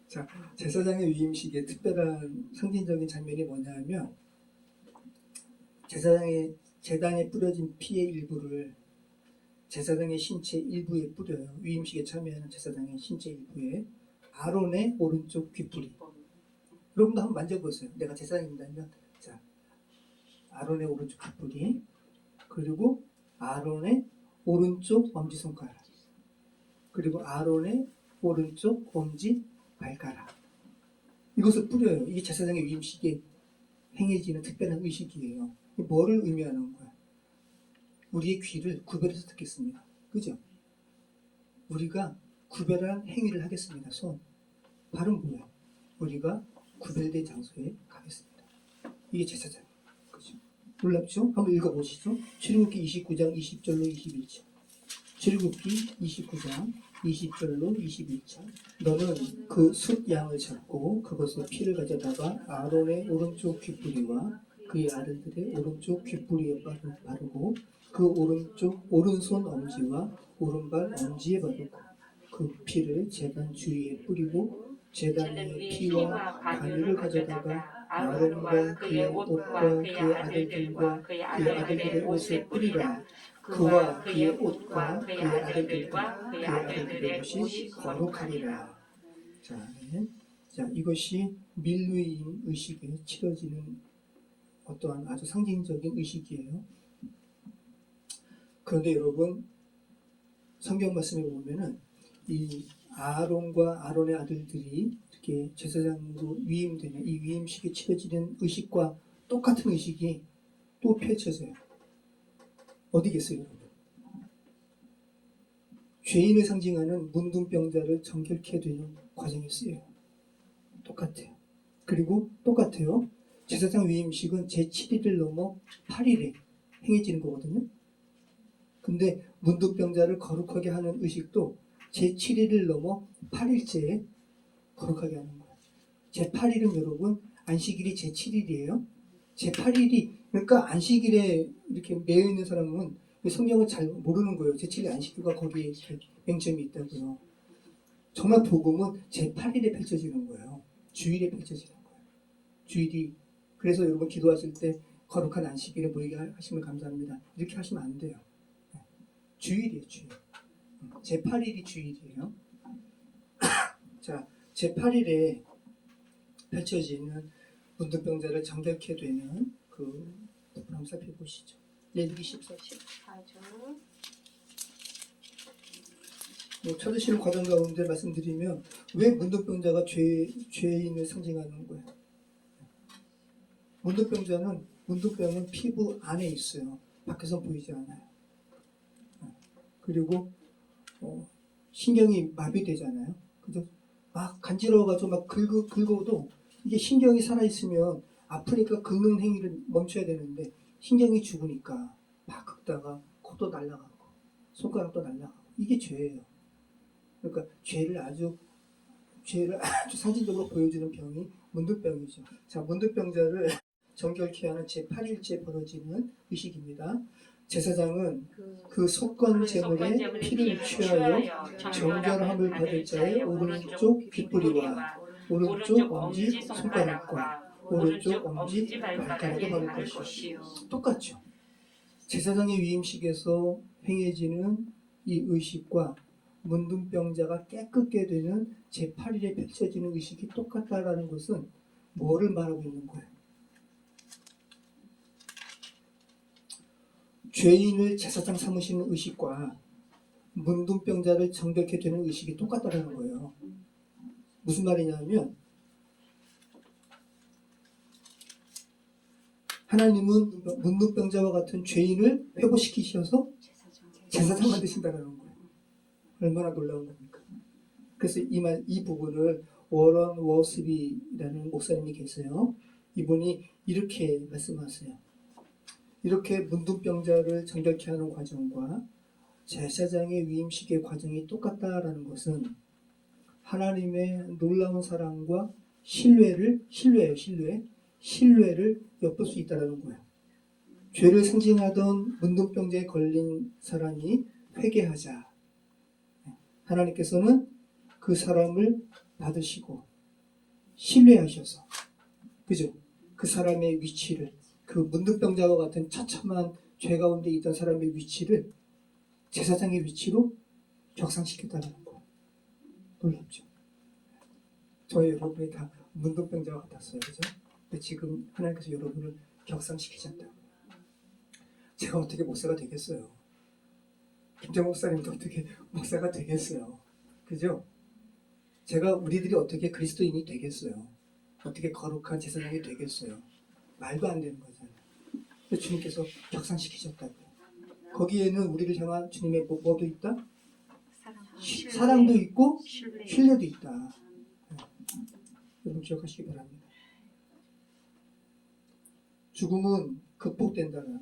자, 제사장의 위임식의 특별한 상징적인 장면이 뭐냐면 제사장의 제단에 뿌려진 피의 일부를 제사장의 신체 일부에 뿌려요. 위임식에 참여하는 제사장의 신체 일부에 아론의 오른쪽 귓불이. 여러분도 한번 만져보세요. 내가 제사장입니다면 자, 아론의 오른쪽 귓불이 그리고 아론의 오른쪽 엄지손가락 그리고 아론의 오른쪽 엄지 발가락 이것을 뿌려요. 이게 제사장의 위임식에 행해지는 특별한 의식이에요. 뭐를 의미하는 거야? 우리의 귀를 구별해서 듣겠습니다. 그죠? 우리가 구별한 행위를 하겠습니다. 손. 발은 뭐야? 우리가 구별된 장소에 가겠습니다. 이게 제사장. 그죠? 놀랍죠? 한번 읽어보시죠. 출애굽기 29장 20절로 21절. 출애굽기 29장 20절로 21절. 너는 그 숫 양을 잡고 그것의 피를 가져다가 아론의 오른쪽 귓부리와 그의 아들들의 오른쪽 귓부리에 바르고 그 오른손 엄지와 오른발 엄지에 바르고 그 피를 제단 주위에 뿌리고 제단의 피와 가루를 가져다가 아론과 그의 옷과 그의 아들들과 그의 아들들의 옷에 뿌리라. 그와 그의 옷과 그의 아들들과 그의 아들들의 옷이 거룩하리라. 자, 네. 자, 이것이 밀루임 의식에 치러지는 어떠한 아주 상징적인 의식이에요. 그런데 여러분 성경 말씀에 보면은 이 아론과 아론의 아들들이 이렇게 제사장으로 위임되는 이 위임식에 치러지는 의식과 똑같은 의식이 또 펼쳐져요. 어디겠어요, 여러분? 죄인을 상징하는 문둥병자를 정결케 되는 과정이 쓰여요. 똑같아요. 그리고 똑같아요. 제사장 위임식은 제7일을 넘어 8일에 행해지는 거거든요. 근데 문둥병자를 거룩하게 하는 의식도 제7일을 넘어 8일째에 거룩하게 하는 거예요. 제8일은 여러분 안식일이 제7일이에요. 제8일이 그러니까 안식일에 이렇게 매여 있는 사람은 성경을 잘 모르는 거예요. 제7일 안식일과 거기에 이렇게 맹점이 있다고요. 정말 복음은 제8일에 펼쳐지는 거예요. 주일에 펼쳐지는 거예요. 주일이 그래서 여러분 기도하실 때 거룩한 안식일에 모이게 하시면 감사합니다. 이렇게 하시면 안 돼요. 주일이에요, 주일. 제8일이 주일이에요. 자, 제8일에 펼쳐지는 문둥병자를 정결케 되는 그 부분 한번 살펴보시죠. 레위기 14장. 찾으시는 과정 가운데 말씀드리면 왜 문둥병자가 죄인을 상징하는 거예요? 문둥병은 피부 안에 있어요. 밖에서 보이지 않아요. 그리고 신경이 마비되잖아요. 그죠? 막 간지러워가지고 막 긁어도 이게 신경이 살아있으면 아프니까 긁는 행위를 멈춰야 되는데 신경이 죽으니까 막 긁다가 코도 날아가고 손가락도 날아가고 이게 죄예요. 그러니까 죄를 아주 상징적으로 보여주는 병이 문둥병이죠. 자, 문둥병자를 정결케 하는 제8일째 벌어지는 의식입니다. 제사장은 그 속건 제물의 피를 취하여 정결함을 받을 자의 오른쪽 귓불이와 오른쪽 엄지 손가락과 오른쪽 엄지 발가락에 바를 것이요. 똑같죠. 제사장의 위임식에서 행해지는 이 의식과 문둥병자가 깨끗게 되는 제8일에 펼쳐지는 의식이 똑같다라는 것은 뭐를 말하고 있는 거예요? 죄인을 제사장 삼으시는 의식과 문둥병자를 정결케 되는 의식이 똑같다는 거예요. 무슨 말이냐면 하나님은 문둥병자와 같은 죄인을 회복시키셔서 제사장 만드신다는 거예요. 얼마나 놀라운 겁니까? 그래서 이 부분을 워런 워스비라는 목사님이 계세요. 이분이 이렇게 말씀하세요. 이렇게 문둥병자를 정결케 하는 과정과 제사장의 위임식의 과정이 똑같다라는 것은 하나님의 놀라운 사랑과 신뢰를 엿볼 수 있다는 거예요. 죄를 상징하던 문둥병자에 걸린 사람이 회개하자. 하나님께서는 그 사람을 받으시고 신뢰하셔서, 그죠? 그 사람의 위치를, 그 문둥병자와 같은 처참한 죄 가운데 있던 사람의 위치를 제사장의 위치로 격상시켰다는 거예요. 놀랍죠? 저희 여러분이 다 문둥병자와 같았어요, 그죠? 근데 지금 하나님께서 여러분을 격상시키셨다고. 제가 어떻게 목사가 되겠어요? 김정 목사님도 어떻게 목사가 되겠어요? 그죠? 우리들이 어떻게 그리스도인이 되겠어요? 어떻게 거룩한 제사장이 되겠어요? 말도 안 되는 거잖아요. 주님께서 격상시키셨다고요. 거기에는 우리를 향한 주님의 뭐도 있다? 사랑도 있고 신뢰도 있다. 여러분 기억하시기 바랍니다. 죽음은 극복된다는,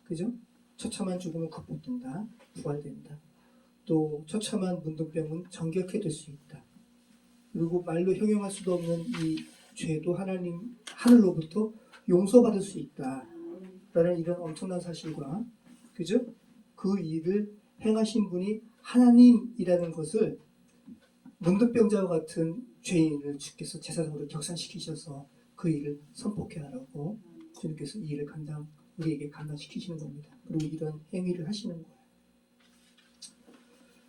그죠? 처참한 죽음은 극복된다, 부활된다. 또 처참한 문둥병은 정결케 될 수 있다. 그리고 말로 형용할 수도 없는 이 죄도 하늘로부터 용서받을 수 있다. 라는 이런 엄청난 사실과, 그죠? 그 일을 행하신 분이 하나님이라는 것을 문둥병자와 같은 죄인을 주께서 제사장으로 격상시키셔서 그 일을 선포케 하라고 주님께서 이 일을 우리에게 감당시키시는 겁니다. 그리고 이런 행위를 하시는 거예요.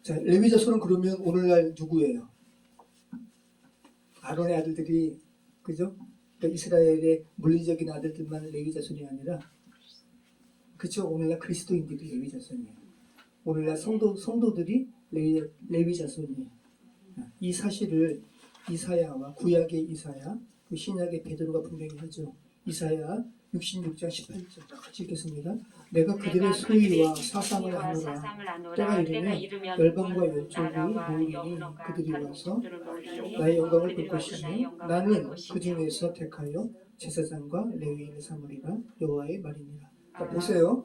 자, 레위 자손은 그러면 오늘날 누구예요? 아론의 아들들이, 그죠? 그러니까 이스라엘의 물리적인 아들들만 레위 자손이 아니라, 그죠? 오늘날 그리스도인들이 레위 자손이에요. 오늘날 성도들이 레위 자손이에요. 이 사실을 이사야와 구약의 이사야, 그 신약의 베드로가 분명히 하죠. 이사야 66장 18절 같이 읽겠습니다. 내가 그들의 소유와 사상을 아노라. 때가 이르면 열방과 열족을 모으리니 그들이 와서 나의 영광을 볼 것이며 나는 그 중에서 택하여 제사장과 레위인을 삼으리라. 여호와의 말이니라. 자, 보세요.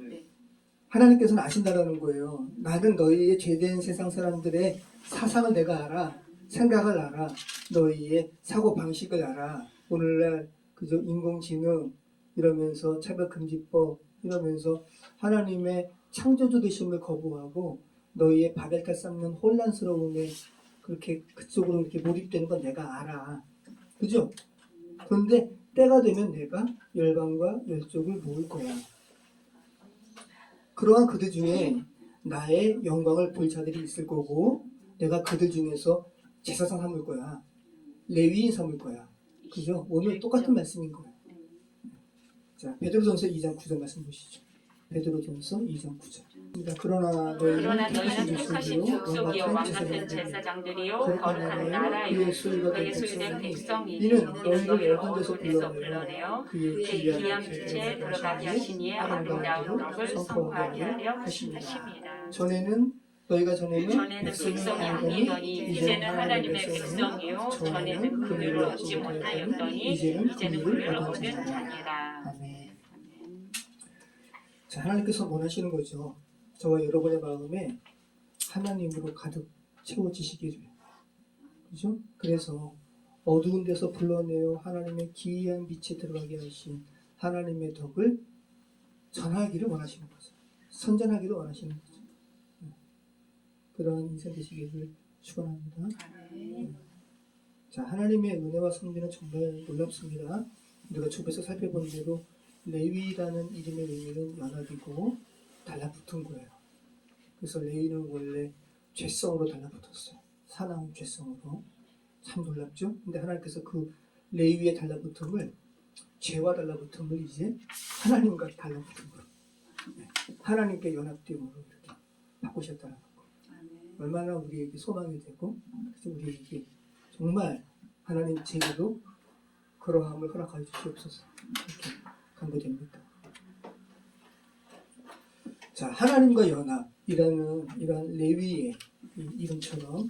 하나님께서는 아신다라는 거예요. 나는 너희의 죄된 세상 사람들의 사상을 내가 알아. 생각을 알아. 너희의 사고 방식을 알아. 오늘날 그저 인공지능 이러면서 차별금지법 이러면서 하나님의 창조주 되심을 거부하고 너희의 바벨탑 쌓는 혼란스러움에 그렇게 그쪽으로 이렇게 몰입되는 건 내가 알아. 그죠? 그런데 때가 되면 내가 열방과 열족을 모을 거야. 그러한 그들 중에 나의 영광을 볼 자들이 있을 거고 내가 그들 중에서 제사장 삼을 거야. 레위인 삼을 거야. 그죠? 오늘 똑같은 말씀인 거예요. 자, 베드로전서 2장 9절 말씀 보시죠. 베드로전서 2장 9절. 그러나 너희는 택하신 족속이요 왕 같은 제사장들이요 거룩한 나라요 그의 소유된 백성이 이는 너희를 열한 데서 불러내어 그의 귀한 빛에 들어가게 하시니에 아름다운 법을 선포하게 하려 하십니다. 전에는 백성이 아니더니 이제는 하나님의 백성이요 전에는 긍휼을 얻지 못하였더니 이제는 긍휼을 얻었느니라. 아멘. 자, 하나님께서 원하시는 거죠. 저와 여러분의 마음에 하나님으로 가득 채워지시기를. 그죠? 그래서 어두운 데서 불러내어 하나님의 기이한 빛에 들어가게 하신 하나님의 덕을 전하기를 원하시는 거죠. 선전하기를 원하시는 거죠. 그런 인생 되시기를 축원합니다. 자, 하나님의 은혜와 섭리는 정말 놀랍습니다. 우리가 좁에서 살펴본 대로 레위라는 이름의 의미는 연합이고 달라붙은 거예요. 그래서 레위는 원래 죄성으로 달라붙었어요. 사나운 죄성으로. 참 놀랍죠? 근데 하나님께서 그 레위의 달라붙음을, 죄와 달라붙음을 이제 하나님과 달라붙음으로, 하나님께 연합됨으로 이렇게 바꾸셨다는 거. 얼마나 우리에게 소망이 되고, 그래서 우리에게 정말 하나님 제게도 그러함을 허락하여 주시옵소서. 이렇게 간구됩니다. 자, 하나님과 연합이라는 이런 레위의 이름처럼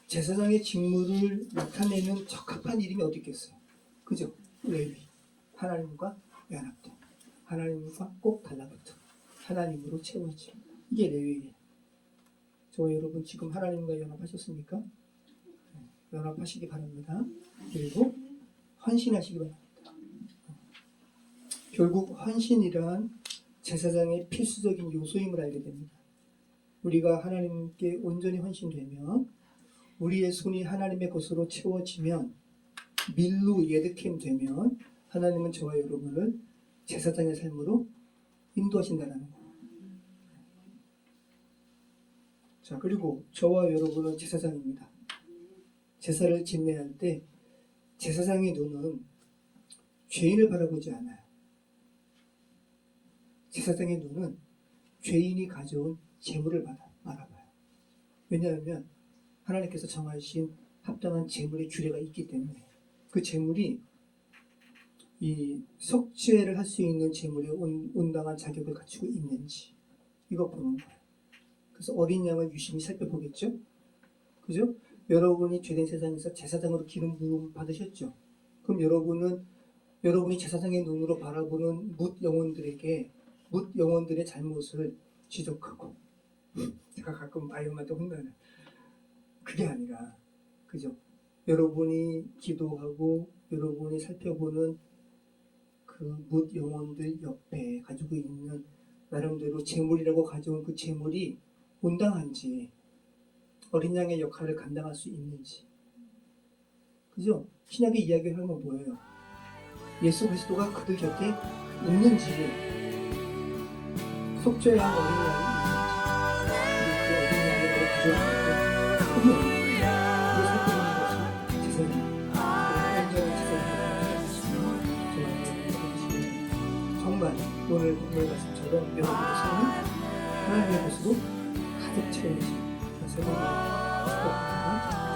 제사장의 직무를 나타내는 적합한 이름이 어디 있겠어요? 그죠? 레위. 하나님과 연합됨. 하나님과 꼭 달라붙음. 하나님으로 채워짐. 이게 레위예요. 저와 여러분 지금 하나님과 연합하셨습니까? 연합하시기 바랍니다. 그리고 헌신하시기 바랍니다. 결국 헌신이란 제사장의 필수적인 요소임을 알게 됩니다. 우리가 하나님께 온전히 헌신되면, 우리의 손이 하나님의 것으로 채워지면, 밀루 예드캠 되면 하나님은 저와 여러분을 제사장의 삶으로 인도하신다는 거예요. 자, 그리고 저와 여러분은 제사장입니다. 제사를 집례할 때 제사장의 눈은 죄인을 바라보지 않아요. 제사장의 눈은 죄인이 가져온 재물을 바라봐요. 왜냐하면 하나님께서 정하신 합당한 재물의 규례가 있기 때문에, 그 재물이 이 속죄를 할 수 있는 재물에 온당한 자격을 갖추고 있는지, 이거 보는 거예요. 그래서 어린 양을 유심히 살펴보겠죠. 그죠? 여러분이 죄된 세상에서 제사장으로 기름 부음 받으셨죠. 그럼 여러분이 제사장의 눈으로 바라보는 뭇 영혼들의 잘못을 지적하고, 제가 가끔 아이엄마한테 혼나는, 그게 아니라, 그죠? 여러분이 기도하고 여러분이 살펴보는 그 뭇 영혼들 옆에 가지고 있는 나름대로 재물이라고 가져온 그 재물이 온당한지, 어린 양의 역할을 감당할 수 있는지, 그죠? 신약의 이야기를 하면 뭐예요? 예수 그리스도가 그들 곁에 있는지, 속죄한 어린 양이 있는지, 그리고 그 어린 양을 가져왔는지, 그게 없는 거예요. 이걸 살펴보는 것이 제사입니다. 온전한 제사입니다. 정말 오늘 본문 말씀처럼 여러분의 손이 하나님의 것으로 가득 채워지는 세상을 축복합니다.